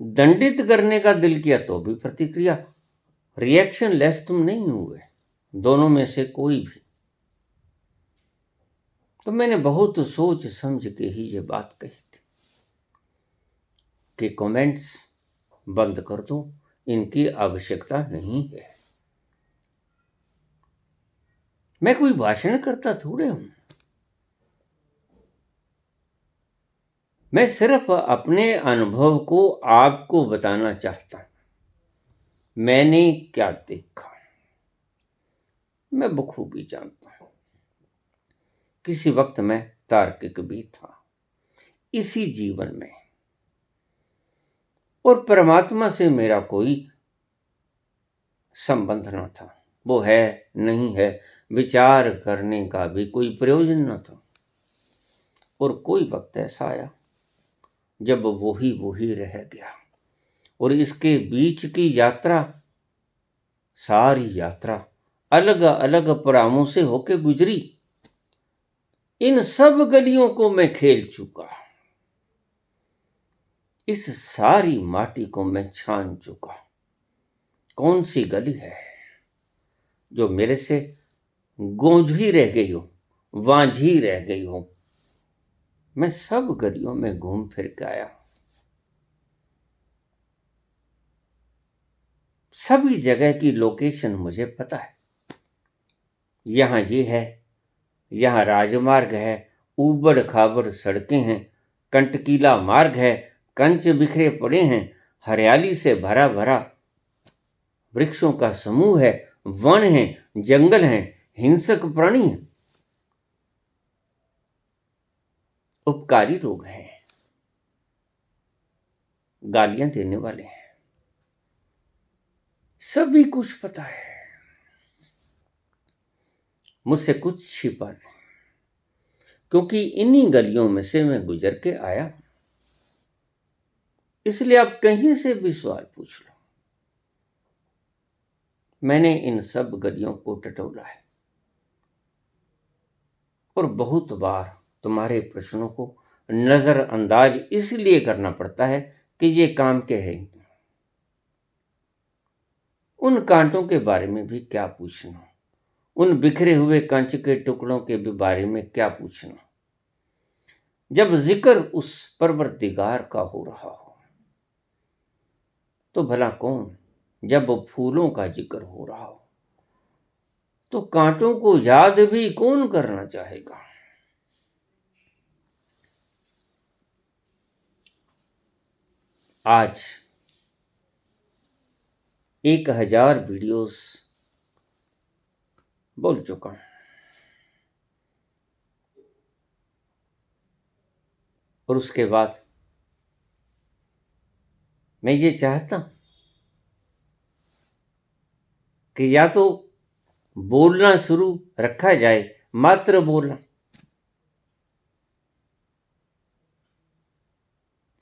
दंडित करने का दिल किया तो भी प्रतिक्रिया। रिएक्शन लेस तुम नहीं हुए, दोनों में से कोई भी। तो मैंने बहुत सोच समझ के ही ये बात कही थी कि कमेंट्स बंद कर दो, इनकी आवश्यकता नहीं है। मैं कोई भाषण करता थोड़े हूं, मैं सिर्फ अपने अनुभव को आपको बताना चाहता हूं। मैंने क्या देखा मैं बखूबी जानता हूं। किसी वक्त मैं तार्किक भी था इसी जीवन में, और परमात्मा से मेरा कोई संबंध न था। वो है नहीं है विचार करने का भी कोई प्रयोजन न था। और कोई वक्त ऐसा आया जब वो ही रह गया, और इसके बीच की यात्रा, सारी यात्रा अलग अलग पड़ावों से होके गुजरी। इन सब गलियों को मैं खेल चुका, इस सारी माटी को मैं छान चुका। कौन सी गली है जो मेरे से गूंजी रह गई हो, वांझी रह गई हो? मैं सब गलियों में घूम फिर के आया, सभी जगह की लोकेशन मुझे पता है। यहां ये है, यहां राजमार्ग है, ऊबड़ खाबड़ सड़कें हैं, कंटकीला मार्ग है, कंच बिखरे पड़े हैं, हरियाली से भरा भरा वृक्षों का समूह है, वन है, जंगल हैं, हिंसक प्राणी हैं, उपकारी लोग हैं, गालियां देने वाले हैं। सभी कुछ पता है, मुझसे कुछ छिपा नहीं, क्योंकि इन्हीं गलियों में से मैं गुजर के आया। इसलिए आप कहीं से भी सवाल पूछ लो, मैंने इन सब गलियों को टटोला है और बहुत बार तुम्हारे प्रश्नों को नजरअंदाज इसलिए करना पड़ता है कि ये काम के हैं। उन कांटों के बारे में भी क्या पूछना, उन बिखरे हुए कंच के टुकड़ों के भी बारे में क्या पूछना, जब जिक्र उस परवरदिगार का हो रहा हो। तो भला कौन, जब फूलों का जिक्र हो रहा हो तो कांटों को याद भी कौन करना चाहेगा। आज 1000 वीडियोस बोल चुका हूं और उसके बाद मैं ये चाहता हूं कि या तो बोलना शुरू रखा जाए, मात्र बोलना,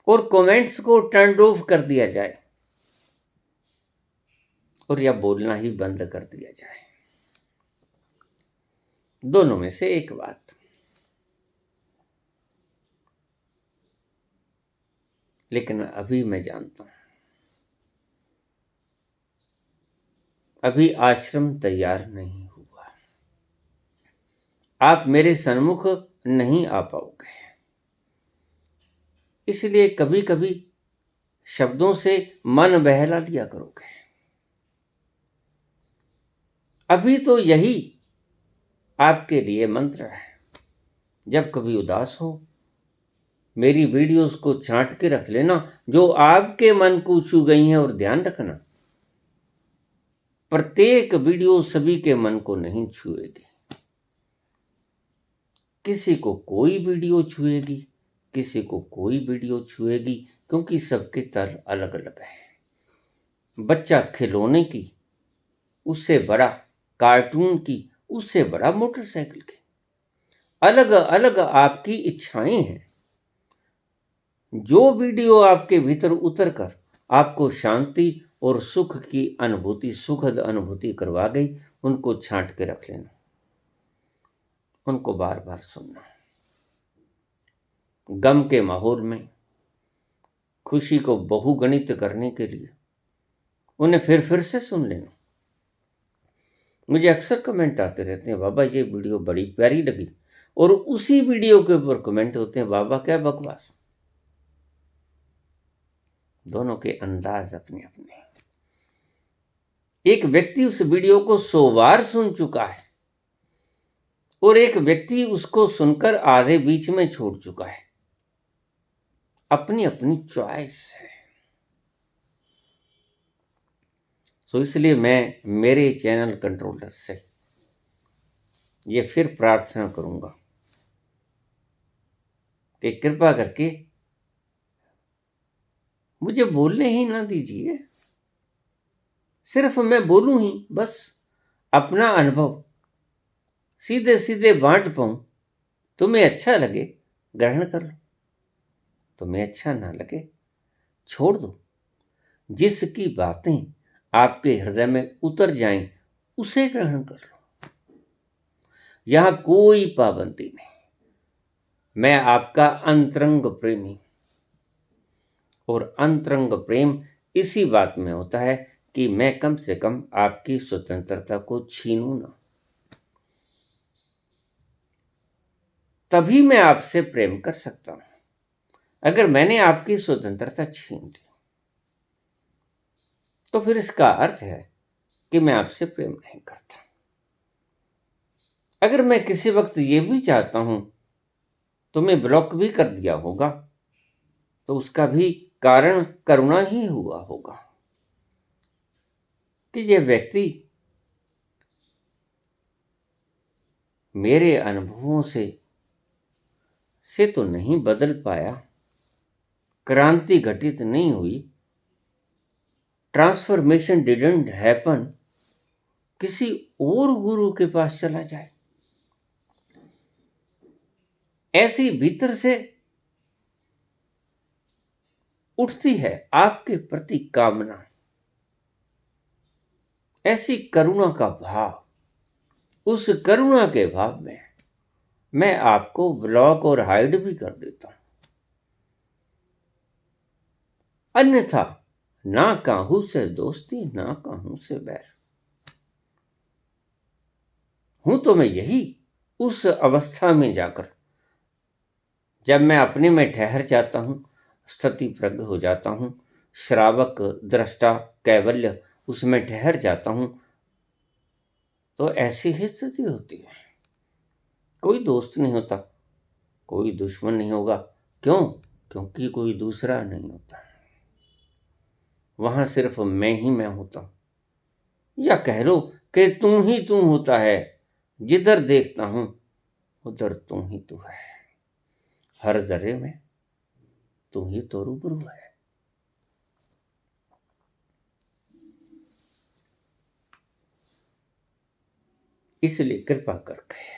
और कमेंट्स को टर्न ऑफ कर दिया जाए, और या बोलना ही बंद कर दिया जाए। दोनों में से एक बात। लेकिन अभी मैं जानता हूं, अभी आश्रम तैयार नहीं हुआ, आप मेरे सन्मुख नहीं आ पाओगे। इसलिए कभी कभी शब्दों से मन बहला लिया करोगे। अभी तो यही आपके लिए मंत्र है। जब कभी उदास हो, मेरी वीडियोस को छांट के रख लेना जो आपके मन को छू गई हैं, और ध्यान रखना प्रत्येक वीडियो सभी के मन को नहीं छुएगी। किसी को कोई वीडियो छुएगी, किसी को कोई वीडियो छुएगी, क्योंकि सबके तल अलग अलग है। बच्चा खिलौने की, उससे बड़ा कार्टून की, उससे बड़ा मोटरसाइकिल की। अलग अलग आपकी इच्छाएं हैं। जो वीडियो आपके भीतर उतर कर आपको शांति और सुख की अनुभूति, सुखद अनुभूति करवा गई, उनको छांट के रख लेना, उनको बार बार सुनना। गम के माहौल में खुशी को बहुगणित करने के लिए उन्हें फिर से सुन लेना। मुझे अक्सर कमेंट आते रहते हैं, बाबा ये वीडियो बड़ी प्यारी लगी, और उसी वीडियो के ऊपर कमेंट होते हैं, बाबा क्या बकवास। दोनों के अंदाज अपने अपने। एक व्यक्ति उस वीडियो को 100 बार सुन चुका है, और एक व्यक्ति उसको सुनकर आधे बीच में छोड़ चुका है। अपनी अपनी चॉइस है। तो इसलिए मैं मेरे चैनल कंट्रोलर से ये फिर प्रार्थना करूंगा कि कृपा करके मुझे बोलने ही ना दीजिए। सिर्फ मैं बोलूं ही, बस अपना अनुभव सीधे सीधे बांट पाऊं। तुम्हें अच्छा लगे ग्रहण कर लो, तुम्हें अच्छा ना लगे छोड़ दो। जिसकी बातें आपके हृदय में उतर जाएं उसे ग्रहण कर लो। यहां कोई पाबंदी नहीं। मैं आपका अंतरंग प्रेमी, और अंतरंग प्रेम इसी बात में होता है कि मैं कम से कम आपकी स्वतंत्रता को छीनूं ना। तभी मैं आपसे प्रेम कर सकता हूं। अगर मैंने आपकी स्वतंत्रता छीन ली तो फिर इसका अर्थ है कि मैं आपसे प्रेम नहीं करता। अगर मैं किसी वक्त ये भी चाहता हूं, तुम्हें ब्लॉक भी कर दिया होगा, तो उसका भी कारण करुणा ही हुआ होगा कि यह व्यक्ति मेरे अनुभवों से तो नहीं बदल पाया, क्रांति घटित नहीं हुई, ट्रांसफॉर्मेशन डिडंट हैपन, किसी और गुरु के पास चला जाए। ऐसी भीतर से उठती है आपके प्रति कामना, ऐसी करुणा का भाव। उस करुणा के भाव में मैं आपको ब्लॉक और हाइड भी कर देता हूं। अन्यथा ना काहू से दोस्ती ना काहू से बैर। हूं तो मैं यही उस अवस्था में जाकर, जब मैं अपने में ठहर जाता हूं, स्थिति प्रज्ञ हो जाता हूं, श्रावक दृष्टा कैवल्य उसमें ठहर जाता हूं, तो ऐसी ही स्थिति होती है। कोई दोस्त नहीं होता, कोई दुश्मन नहीं होगा। क्यों? क्योंकि कोई दूसरा नहीं होता। वहां सिर्फ मैं ही मैं होता हूं, या कह लो कि तू ही तू होता है। जिधर देखता हूं उधर तू ही तू है। हर जर्रे में तू ही तो रूबरू है। इसलिए कृपा करके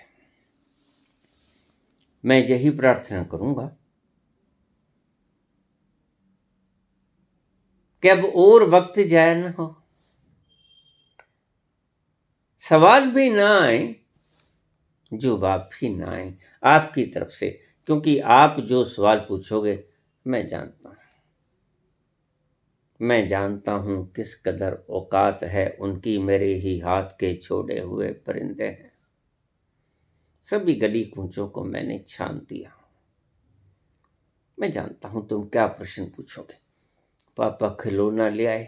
मैं यही प्रार्थना करूंगा कि अब और वक्त जाया ना हो, सवाल भी ना आए, जवाब भी ना आए आपकी तरफ से, क्योंकि आप जो सवाल पूछोगे मैं जानता हूं। मैं जानता हूं किस कदर औकात है उनकी, मेरे ही हाथ के छोड़े हुए परिंदे हैं। सभी गली कूचों को मैंने छान दिया। मैं जानता हूं तुम क्या प्रश्न पूछोगे। पापा खिलौना ले आए,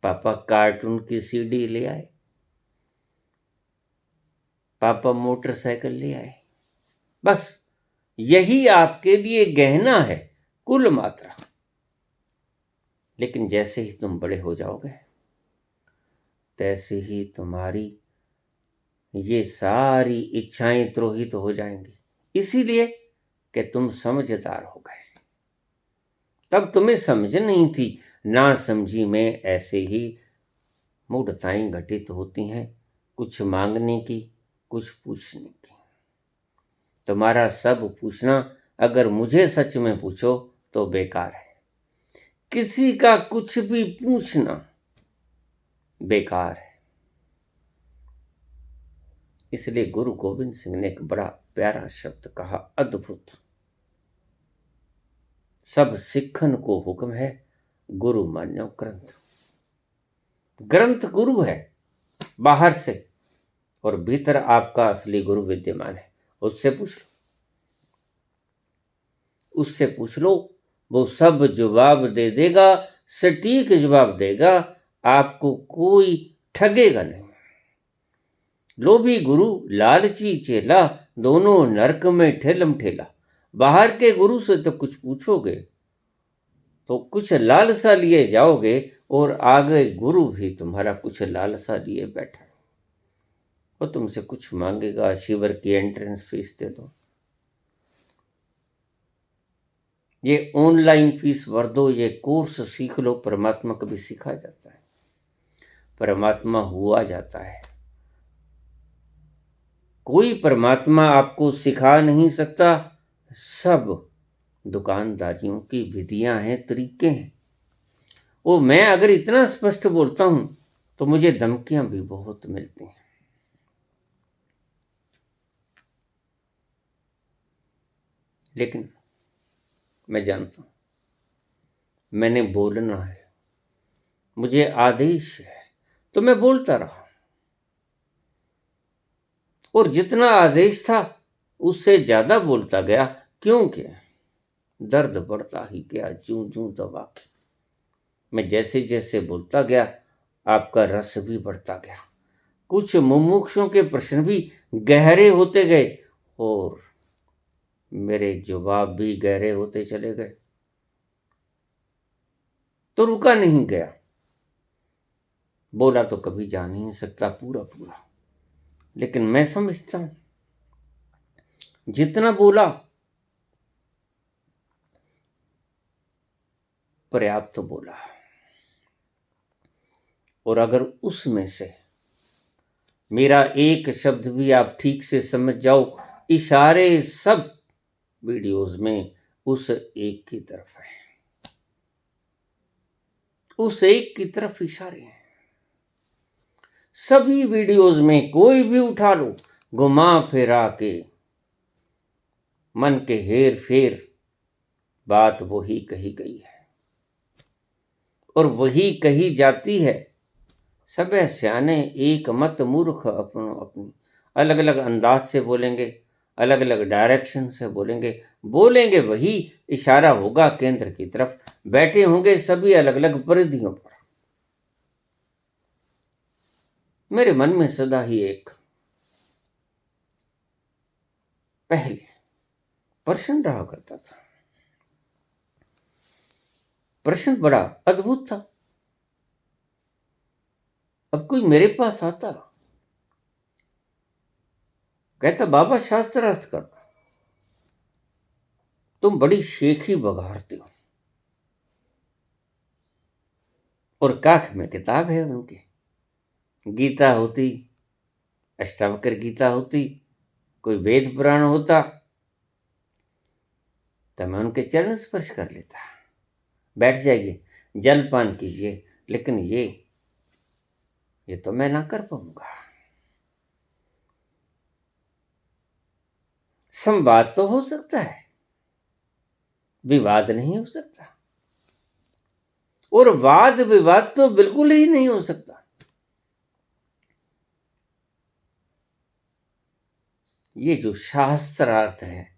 पापा कार्टून की सीडी ले आए, पापा मोटरसाइकिल ले आए। बस यही आपके लिए गहना है, कुल मात्रा। लेकिन जैसे ही तुम बड़े हो जाओगे, तैसे ही तुम्हारी ये सारी इच्छाएं द्रोहित हो जाएंगी, इसीलिए कि तुम समझदार हो गए। तब तुम्हें समझ नहीं थी। ना समझी में ऐसे ही मूढ़ताएं घटित होती हैं, कुछ मांगने की, कुछ पूछने की। तुम्हारा सब पूछना अगर मुझे सच में पूछो तो बेकार है। किसी का कुछ भी पूछना बेकार है। इसलिए गुरु गोविंद सिंह ने एक बड़ा प्यारा शब्द कहा, अद्भुत। सब सिखन को हुक्म है, गुरु मान्यो ग्रंथ। ग्रंथ गुरु है बाहर से, और भीतर आपका असली गुरु विद्यमान है। उससे पूछ लो, उससे पूछ लो, वो सब जवाब दे देगा, सटीक जवाब देगा। आपको कोई ठगेगा नहीं। लोभी गुरु लालची चेला, दोनों नरक में ठेलम ठेला। बाहर के गुरु से तो कुछ पूछोगे तो कुछ लालसा लिए जाओगे, और आगे गुरु भी तुम्हारा कुछ लालसा लिए बैठा है। वो तुमसे कुछ मांगेगा, शिविर की एंट्रेंस फीस दे दो, ये ऑनलाइन फीस भर दो, ये कोर्स सीख लो। परमात्मा कभी सिखा जाता है? परमात्मा हुआ जाता है। कोई परमात्मा आपको सिखा नहीं सकता। सब दुकानदारियों की विधियां हैं, तरीके हैं। वो मैं अगर इतना स्पष्ट बोलता हूं तो मुझे धमकियां भी बहुत मिलती हैं। लेकिन मैं जानता हूं मैंने बोलना है, मुझे आदेश है, तो मैं बोलता रहा। और जितना आदेश था उससे ज्यादा बोलता गया, क्योंकि दर्द बढ़ता ही गया जूं जूं दबा के। मैं जैसे जैसे बोलता गया, आपका रस भी बढ़ता गया। कुछ मुमुक्षों के प्रश्न भी गहरे होते गए, और मेरे जवाब भी गहरे होते चले गए। तो रुका नहीं गया। बोला तो कभी जा नहीं सकता पूरा पूरा, लेकिन मैं समझता हूं जितना बोला पर्याप्त तो बोला। और अगर उसमें से मेरा एक शब्द भी आप ठीक से समझ जाओ, इशारे सब वीडियोस में उस एक की तरफ है, उस एक की तरफ इशारे हैं। सभी वीडियोस में कोई भी उठा लो, घुमा फिरा के मन के हेर फेर बात वही कही गई है और वही कही जाती है। सबे स्याने एक मत मूर्ख अपनो अपनी। अलग अलग अंदाज से बोलेंगे, अलग अलग डायरेक्शन से बोलेंगे वही, इशारा होगा केंद्र की तरफ। बैठे होंगे सभी अलग अलग परिधियों पर। मेरे मन में सदा ही एक पहले प्रश्न रहा करता था। प्रश्न बड़ा अद्भुत था। अब कोई मेरे पास आता, कहता बाबा शास्त्रार्थ कर, तुम बड़ी शेखी बघारते हो। और काख में किताब है उनके, गीता होती, अष्टावक्र गीता होती, कोई वेद पुराण होता, तो मैं उनके चरण स्पर्श कर लेता। बैठ जाइए, जलपान कीजिए, लेकिन ये तो मैं ना कर पाऊंगा। संवाद तो हो सकता है, विवाद नहीं हो सकता, और वाद विवाद तो बिल्कुल ही नहीं हो सकता। ये जो शास्त्रार्थ है,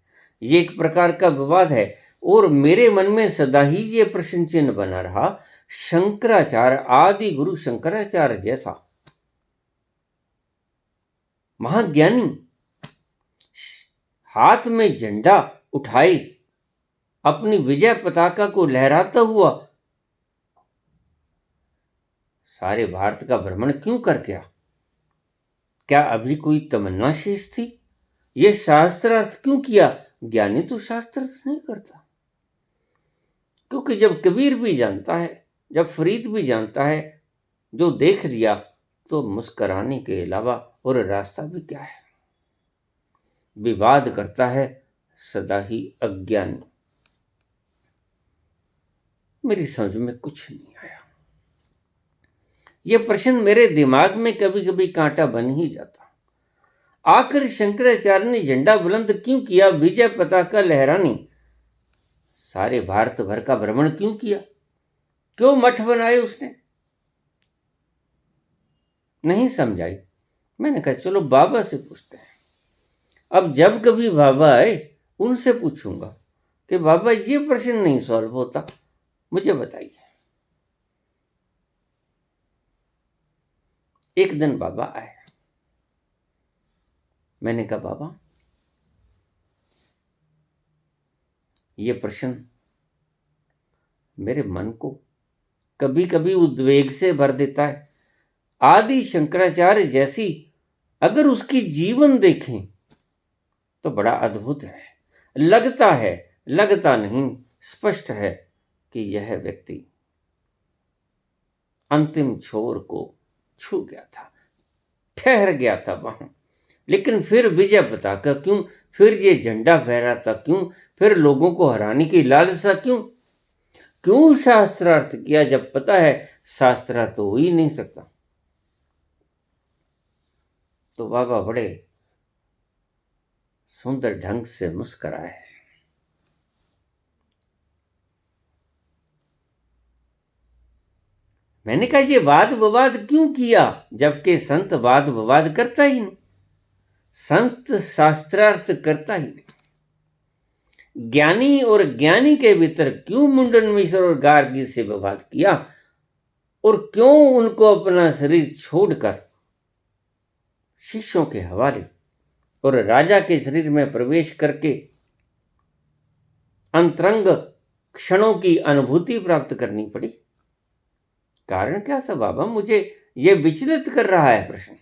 ये एक प्रकार का विवाद है। और मेरे मन में सदा ही ये प्रश्न चिन्ह बना रहा, शंकराचार्य, आदि गुरु शंकराचार्य जैसा महाज्ञानी हाथ में झंडा उठाए अपनी विजय पताका को लहराता हुआ सारे भारत का भ्रमण क्यों कर गया? क्या अभी कोई तमन्ना शेष थी? ये शास्त्रार्थ क्यों किया? ज्ञानी तो शास्त्रार्थ नहीं करता, क्योंकि जब कबीर भी जानता है, जब फरीद भी जानता है, जो देख लिया तो मुस्कुराने के अलावा और रास्ता भी क्या है? विवाद करता है सदा ही अज्ञानी। मेरी समझ में कुछ नहीं आया। यह प्रश्न मेरे दिमाग में कभी कभी कांटा बन ही जाता। आखिर शंकराचार्य ने झंडा बुलंद क्यों किया, विजय पताका लहरानी, सारे भारत भर का भ्रमण क्यों किया? क्यों मठ बनाए उसने? नहीं समझाई। मैंने कहा चलो बाबा से पूछते हैं। अब जब कभी बाबा आए उनसे पूछूंगा कि बाबा ये प्रश्न नहीं सॉल्व होता, मुझे बताइए। एक दिन बाबा आए। मैंने कहा बाबा ये प्रश्न मेरे मन को कभी कभी उद्वेग से भर देता है। आदि शंकराचार्य जैसी अगर उसकी जीवन देखें तो बड़ा अद्भुत है। लगता नहीं, स्पष्ट है कि यह व्यक्ति अंतिम छोर को छू गया था, ठहर गया था वहां। लेकिन फिर विजय पताका क्यों? फिर ये झंडा फहराता क्यों? फिर लोगों को हराने की लालसा क्यों? क्यों शास्त्रार्थ किया जब पता है शास्त्रार्थ तो हो ही नहीं सकता? तो बाबा बड़े सुंदर ढंग से मुस्कुराए। मैंने कहा ये वाद विवाद क्यों किया, जबकि संत वाद विवाद करता ही नहीं, संत शास्त्रार्थ करता ही नहीं। ज्ञानी और ज्ञानी के भीतर क्यों मुंडन मिश्र और गार्गी से विवाद किया, और क्यों उनको अपना शरीर छोड़कर शिष्यों के हवाले और राजा के शरीर में प्रवेश करके अंतरंग क्षणों की अनुभूति प्राप्त करनी पड़ी? कारण क्या था बाबा? मुझे यह विचलित कर रहा है प्रश्न।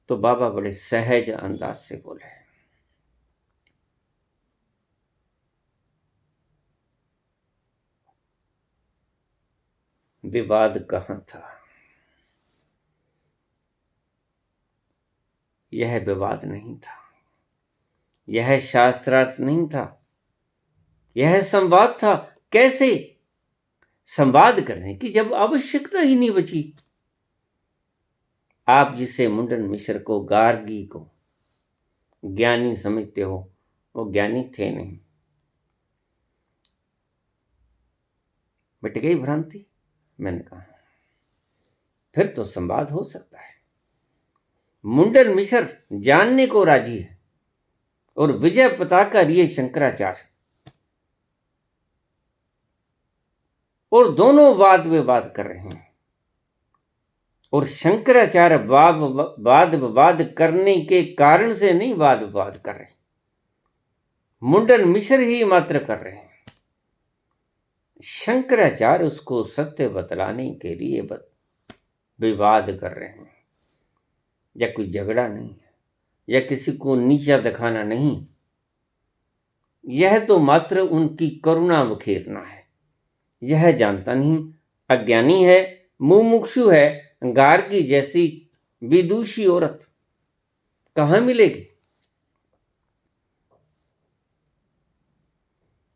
तो बाबा बड़े सहज अंदाज से बोले, विवाद कहां था? यह विवाद नहीं था, यह शास्त्रार्थ नहीं था, यह संवाद था। कैसे? संवाद करने की जब आवश्यकता ही नहीं बची। आप जिसे मुंडन मिश्र को, गार्गी को ज्ञानी समझते हो, वो ज्ञानी थे नहीं। मिट गई भ्रांति? मैंने कहा फिर तो संवाद हो सकता है। मुंडन मिश्र जानने को राजी है और विजय पताका लिए शंकराचार्य, और दोनों वाद विवाद कर रहे हैं। और शंकराचार्य वाद विवाद करने के कारण से नहीं वाद विवाद कर रहे, मुंडन मिश्र ही मात्र कर रहे हैं। शंकराचार्य उसको सत्य बतलाने के लिए विवाद कर रहे हैं, या कोई झगड़ा नहीं है, या किसी को नीचा दिखाना नहीं। यह तो मात्र उनकी करुणा बखेरना है। यह जानता नहीं, अज्ञानी है, मुमुक्षु है। गार्गी जैसी विदुषी औरत कहां मिलेगी?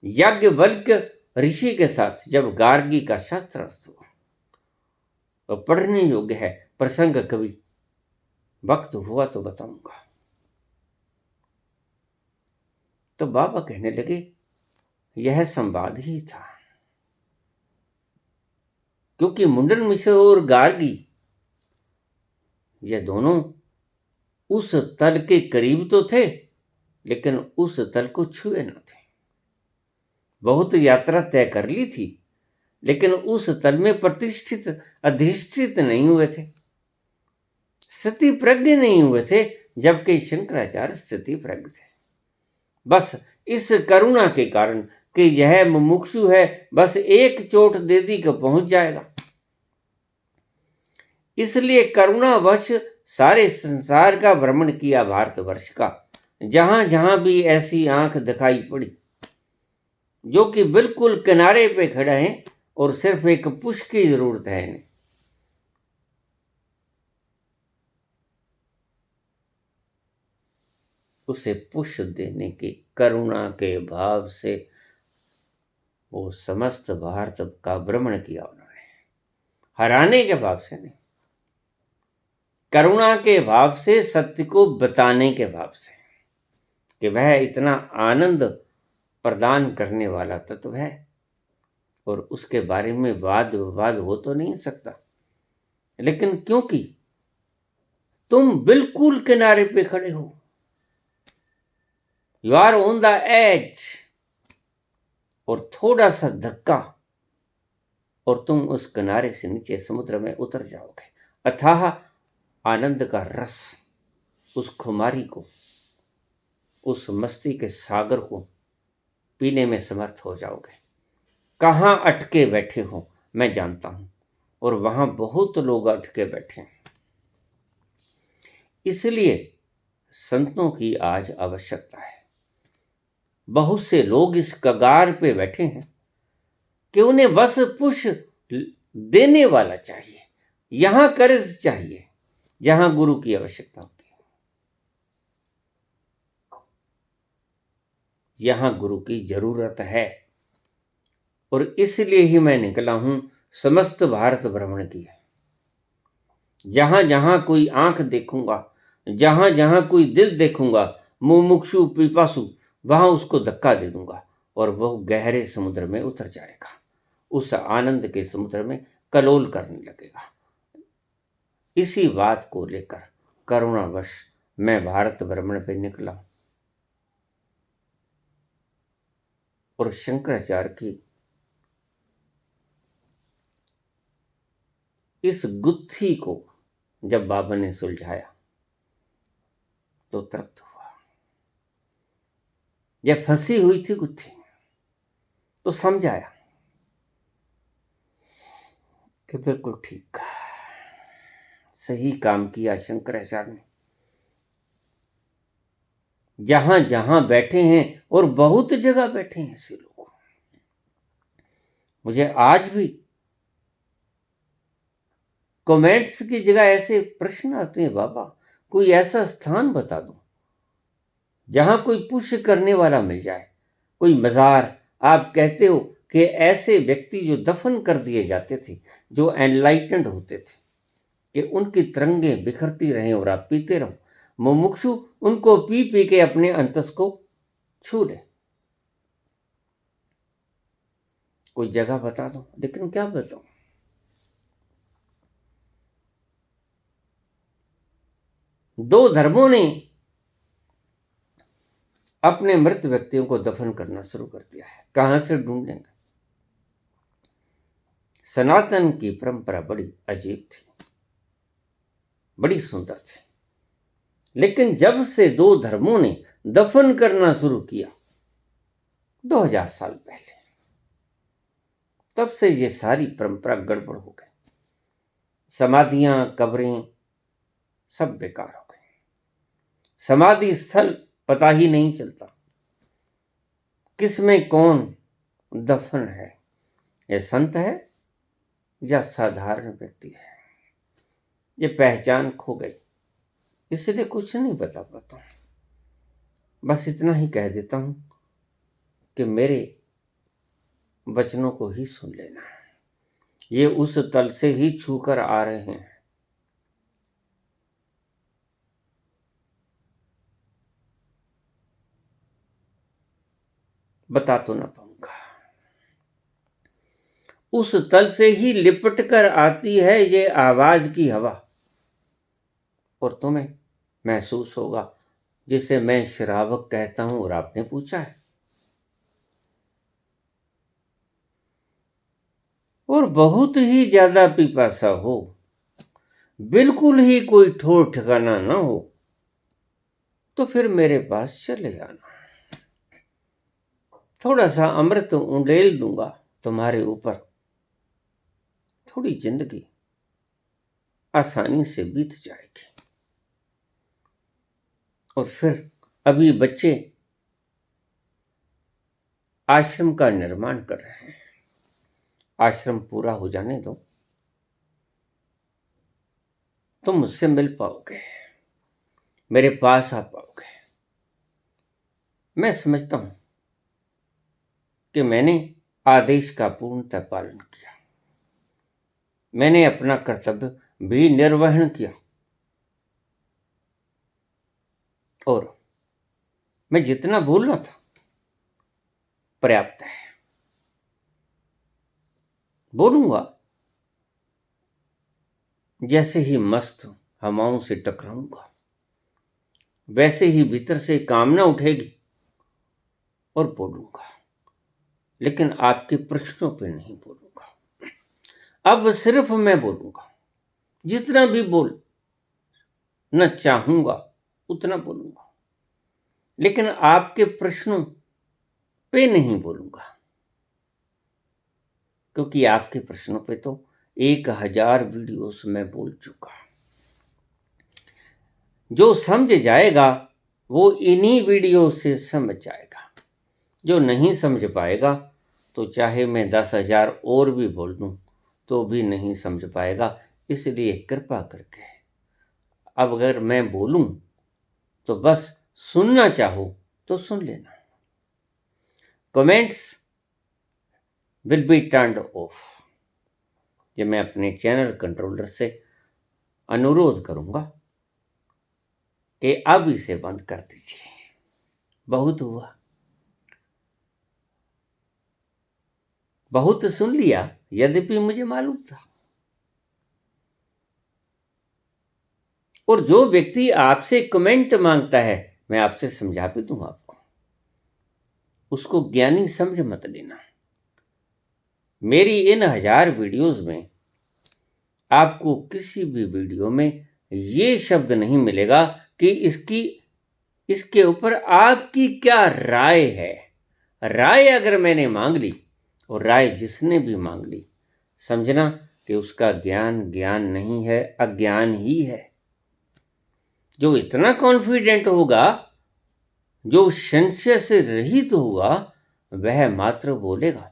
याज्ञवल्क्य ऋषि के साथ जब गार्गी का शास्त्रार्थ हुआ तो पढ़ने योग्य है। प्रसंग कभी वक्त हुआ तो बताऊंगा। तो बाबा कहने लगे यह संवाद ही था, क्योंकि मुंडन मिश्र और गार्गी ये दोनों उस तल के करीब तो थे, लेकिन उस तल को छुए न थे। बहुत यात्रा तय कर ली थी, लेकिन उस तल में प्रतिष्ठित अधिष्ठित नहीं हुए थे, स्थिति प्रज्ञ नहीं हुए थे, जबकि शंकराचार्य स्थिति प्रज्ञ थे। बस इस करुणा के कारण कि यह मुमुक्षु है, बस एक चोट दे दी कि पहुंच जाएगा, इसलिए करुणावश सारे संसार का भ्रमण किया, भारतवर्ष का। जहां जहां भी ऐसी आंख दिखाई पड़ी जो कि बिल्कुल किनारे पे खड़े हैं और सिर्फ एक पुश की जरूरत है इन्हें, उसे पुश देने की करुणा के भाव से वो समस्त भारत का भ्रमण किया उन्होंने। हराने के भाव से नहीं, करुणा के भाव से, सत्य को बताने के भाव से कि वह इतना आनंद प्रदान करने वाला तत्व है और उसके बारे में वाद विवाद हो तो नहीं सकता। लेकिन क्योंकि तुम बिल्कुल किनारे पे खड़े हो, you are on the edge, और थोड़ा सा धक्का और तुम उस किनारे से नीचे समुद्र में उतर जाओगे। अथाह आनंद का रस, उस खुमारी को, उस मस्ती के सागर को पीने में समर्थ हो जाओगे। कहाँ अटके बैठे हो मैं जानता हूं, और वहां बहुत लोग अटके बैठे हैं। इसलिए संतों की आज आवश्यकता है। बहुत से लोग इस कगार पे बैठे हैं कि उन्हें बस पुश देने वाला चाहिए, यहां कर्ज चाहिए जहां गुरु की आवश्यकता होती है, यहां गुरु की जरूरत है। और इसलिए ही मैं निकला हूं समस्त भारत भ्रमण किया। जहां जहां कोई आंख देखूंगा, जहां जहां कोई दिल देखूंगा, मुमुक्षु पिपासु, वहां उसको धक्का दे दूंगा और वह गहरे समुद्र में उतर जाएगा, उस आनंद के समुद्र में कलोल करने लगेगा। इसी बात को लेकर करुणावश मैं भारत भ्रमण पे निकला और शंकराचार्य की इस गुत्थी को जब बाबा ने सुलझाया तो तृप्त हुआ। जब फंसी हुई थी गुत्थी तो समझाया कि बिल्कुल ठीक, सही काम किया शंकराचार्य ने। जहां जहां बैठे हैं, और बहुत जगह बैठे हैं ऐसे लोग, मुझे आज भी कमेंट्स की जगह ऐसे प्रश्न आते हैं, बाबा कोई ऐसा स्थान बता दो जहां कोई पुश करने वाला मिल जाए, कोई मज़ार। आप कहते हो कि ऐसे व्यक्ति जो दफन कर दिए जाते थे, जो एनलाइटेंड होते थे, कि उनकी तरंगें बिखरती रहें और आप पीते रहो। मुमुक्षु उनको पी पी के अपने अंतस को छू ले, कोई जगह बता दो, लेकिन क्या बताऊं। दो धर्मों ने अपने मृत व्यक्तियों को दफन करना शुरू कर दिया है। कहां से ढूंढेंगे। सनातन की परंपरा बड़ी अजीब थी, बड़ी सुंदर थी, लेकिन जब से दो धर्मों ने दफन करना शुरू किया 2000 साल पहले, तब से ये सारी परंपरा गड़बड़ हो गई। समाधियां, कब्रें सब बेकार हो गई। समाधि स्थल पता ही नहीं चलता किसमें कौन दफन है, ये संत है या साधारण व्यक्ति है। ये पहचान खो गई, इसलिए कुछ नहीं बता पाता हूं। बस इतना ही कह देता हूं कि मेरे वचनों को ही सुन लेना। ये उस तल से ही छूकर आ रहे हैं। बता तो ना पाऊंगा। उस तल से ही लिपट कर आती है ये आवाज की हवा, और तुम्हें महसूस होगा जिसे मैं श्रावक कहता हूं, और आपने पूछा है। और बहुत ही ज्यादा पिपासा हो, बिल्कुल ही कोई ठोर ठिकाना ना हो, तो फिर मेरे पास चले आना। थोड़ा सा अमृत उंडेल दूंगा तुम्हारे ऊपर, थोड़ी जिंदगी आसानी से बीत जाएगी। और फिर अभी बच्चे आश्रम का निर्माण कर रहे हैं। आश्रम पूरा हो जाने दो, तुम मुझसे मिल पाओगे, मेरे पास आ पाओगे। मैं समझता हूं कि मैंने आदेश का पूर्णतः पालन किया, मैंने अपना कर्तव्य भी निर्वहन किया, और मैं जितना बोलना था पर्याप्त है। बोलूंगा जैसे ही मस्त हवाओं से टकराऊंगा, वैसे ही भीतर से कामना उठेगी और बोलूंगा, लेकिन आपके प्रश्नों पे नहीं बोलूंगा। अब सिर्फ मैं बोलूंगा, जितना भी बोल न चाहूंगा उतना बोलूंगा, लेकिन आपके प्रश्नों पे नहीं बोलूंगा, क्योंकि आपके प्रश्नों पे तो 1000 वीडियोस में बोल चुका। जो समझ जाएगा वो इन्हीं वीडियो से समझ जाएगा, जो नहीं समझ पाएगा तो चाहे मैं 10,000 और भी बोल दूं तो भी नहीं समझ पाएगा। इसलिए कृपा करके अब अगर मैं बोलूं तो बस सुनना चाहो तो सुन लेना। Comments will be turned of. ये मैं अपने चैनल कंट्रोलर से अनुरोध करूंगा कि अब इसे बंद कर दीजिए, बहुत हुआ, बहुत सुन लिया, यद्यपि मुझे मालूम था। और जो व्यक्ति आपसे कमेंट मांगता है, मैं आपसे समझा भी दूं आपको, उसको ज्ञानी समझ मत लेना। मेरी इन 1000 वीडियोस में आपको किसी भी वीडियो में ये शब्द नहीं मिलेगा कि इसके ऊपर आपकी क्या राय है। राय अगर मैंने मांग ली, और राय जिसने भी मांग ली, समझना कि उसका ज्ञान ज्ञान नहीं है, अज्ञान ही है। जो इतना कॉन्फिडेंट होगा, जो संशय से रहित होगा, वह मात्र बोलेगा,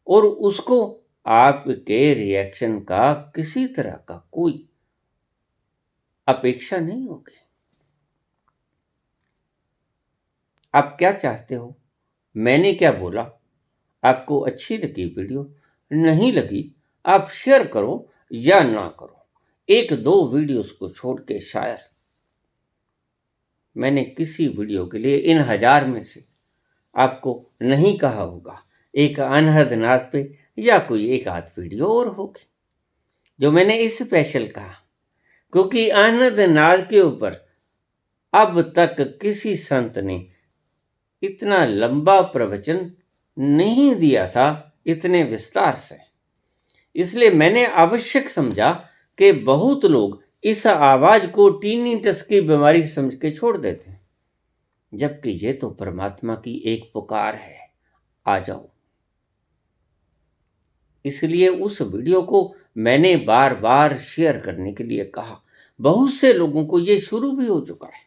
और उसको आपके रिएक्शन का किसी तरह का कोई अपेक्षा नहीं होगी। आप क्या चाहते हो, मैंने क्या बोला, आपको अच्छी लगी वीडियो, नहीं लगी आप शेयर करो या ना करो, 1-2 वीडियोस को छोड़ के शायद। मैंने किसी वीडियो के लिए इन 1000 में से आपको नहीं कहा होगा। एक अनहद नाद पे या कोई एक आध वीडियो और होगी जो मैंने इस स्पेशल कहा, क्योंकि अनहद नाद के ऊपर अब तक किसी संत ने इतना लंबा प्रवचन नहीं दिया था, इतने विस्तार से। इसलिए मैंने आवश्यक समझा कि बहुत लोग इस आवाज को टिनिटस की बीमारी समझ के छोड़ देते हैं, जबकि ये तो परमात्मा की एक पुकार है, आ जाओ। इसलिए उस वीडियो को मैंने बार बार शेयर करने के लिए कहा। बहुत से लोगों को ये शुरू भी हो चुका है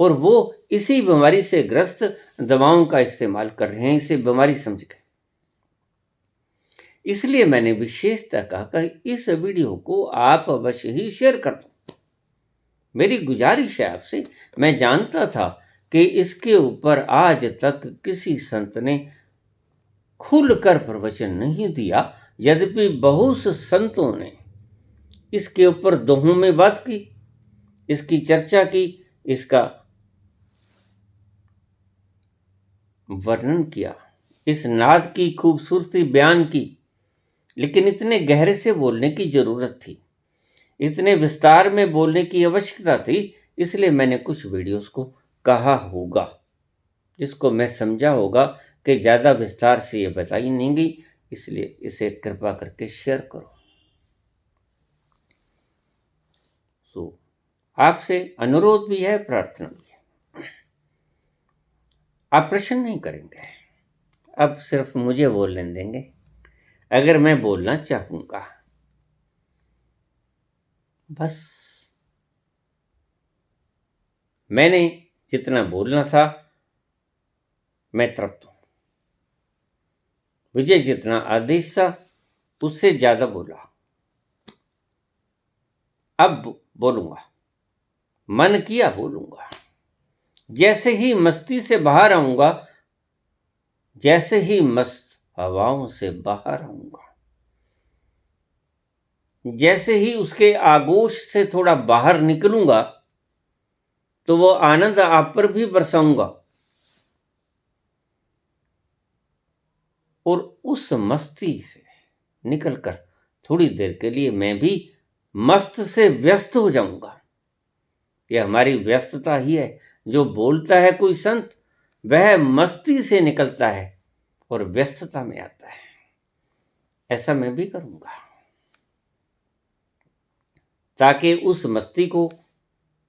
और वो इसी बीमारी से ग्रस्त दवाओं का इस्तेमाल कर रहे हैं, इसे बीमारी समझ के। इसलिए मैंने विशेषतः कहा कि इस वीडियो को आप अवश्य ही शेयर कर दो। मेरी गुजारिश है आपसे। मैं जानता था कि इसके ऊपर आज तक किसी संत ने खुलकर प्रवचन नहीं दिया, यद्यपि बहुत से संतों ने इसके ऊपर दोहों में बात की, इसकी चर्चा की, इसका वर्णन किया, इस नाद की खूबसूरती बयान की। लेकिन इतने गहरे से बोलने की जरूरत थी, इतने विस्तार में बोलने की आवश्यकता थी, इसलिए मैंने कुछ वीडियोस को कहा होगा, जिसको मैं समझा होगा कि ज़्यादा विस्तार से ये बताई नहीं गई, इसलिए इसे कृपा करके शेयर करो। तो आपसे अनुरोध भी है, प्रार्थना भी है। आप प्रश्न नहीं करेंगे, अब सिर्फ मुझे बोलने देंगे अगर मैं बोलना चाहूंगा। बस मैंने जितना बोलना था मैं तृप्त हूं। विजय जितना आदेश था उससे ज्यादा बोला। अब बोलूंगा, मन किया बोलूंगा। जैसे ही मस्ती से बाहर आऊंगा, जैसे ही मस्त हवाओं से बाहर आऊंगा, जैसे ही उसके आगोश से थोड़ा बाहर निकलूंगा, तो वो आनंद आप पर भी बरसाऊंगा। और उस मस्ती से निकलकर थोड़ी देर के लिए मैं भी मस्त से व्यस्त हो जाऊंगा। यह हमारी व्यस्तता ही है। जो बोलता है कोई संत, वह मस्ती से निकलता है और व्यस्तता में आता है। ऐसा मैं भी करूंगा, ताकि उस मस्ती को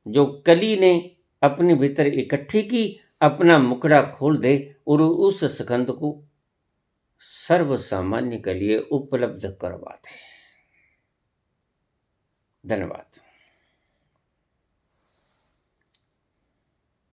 जो कली ने अपने भीतर इकट्ठी की, अपना मुखड़ा खोल दे और उस सुगंध को सर्व सामान्य के लिए उपलब्ध करवा दे। धन्यवाद।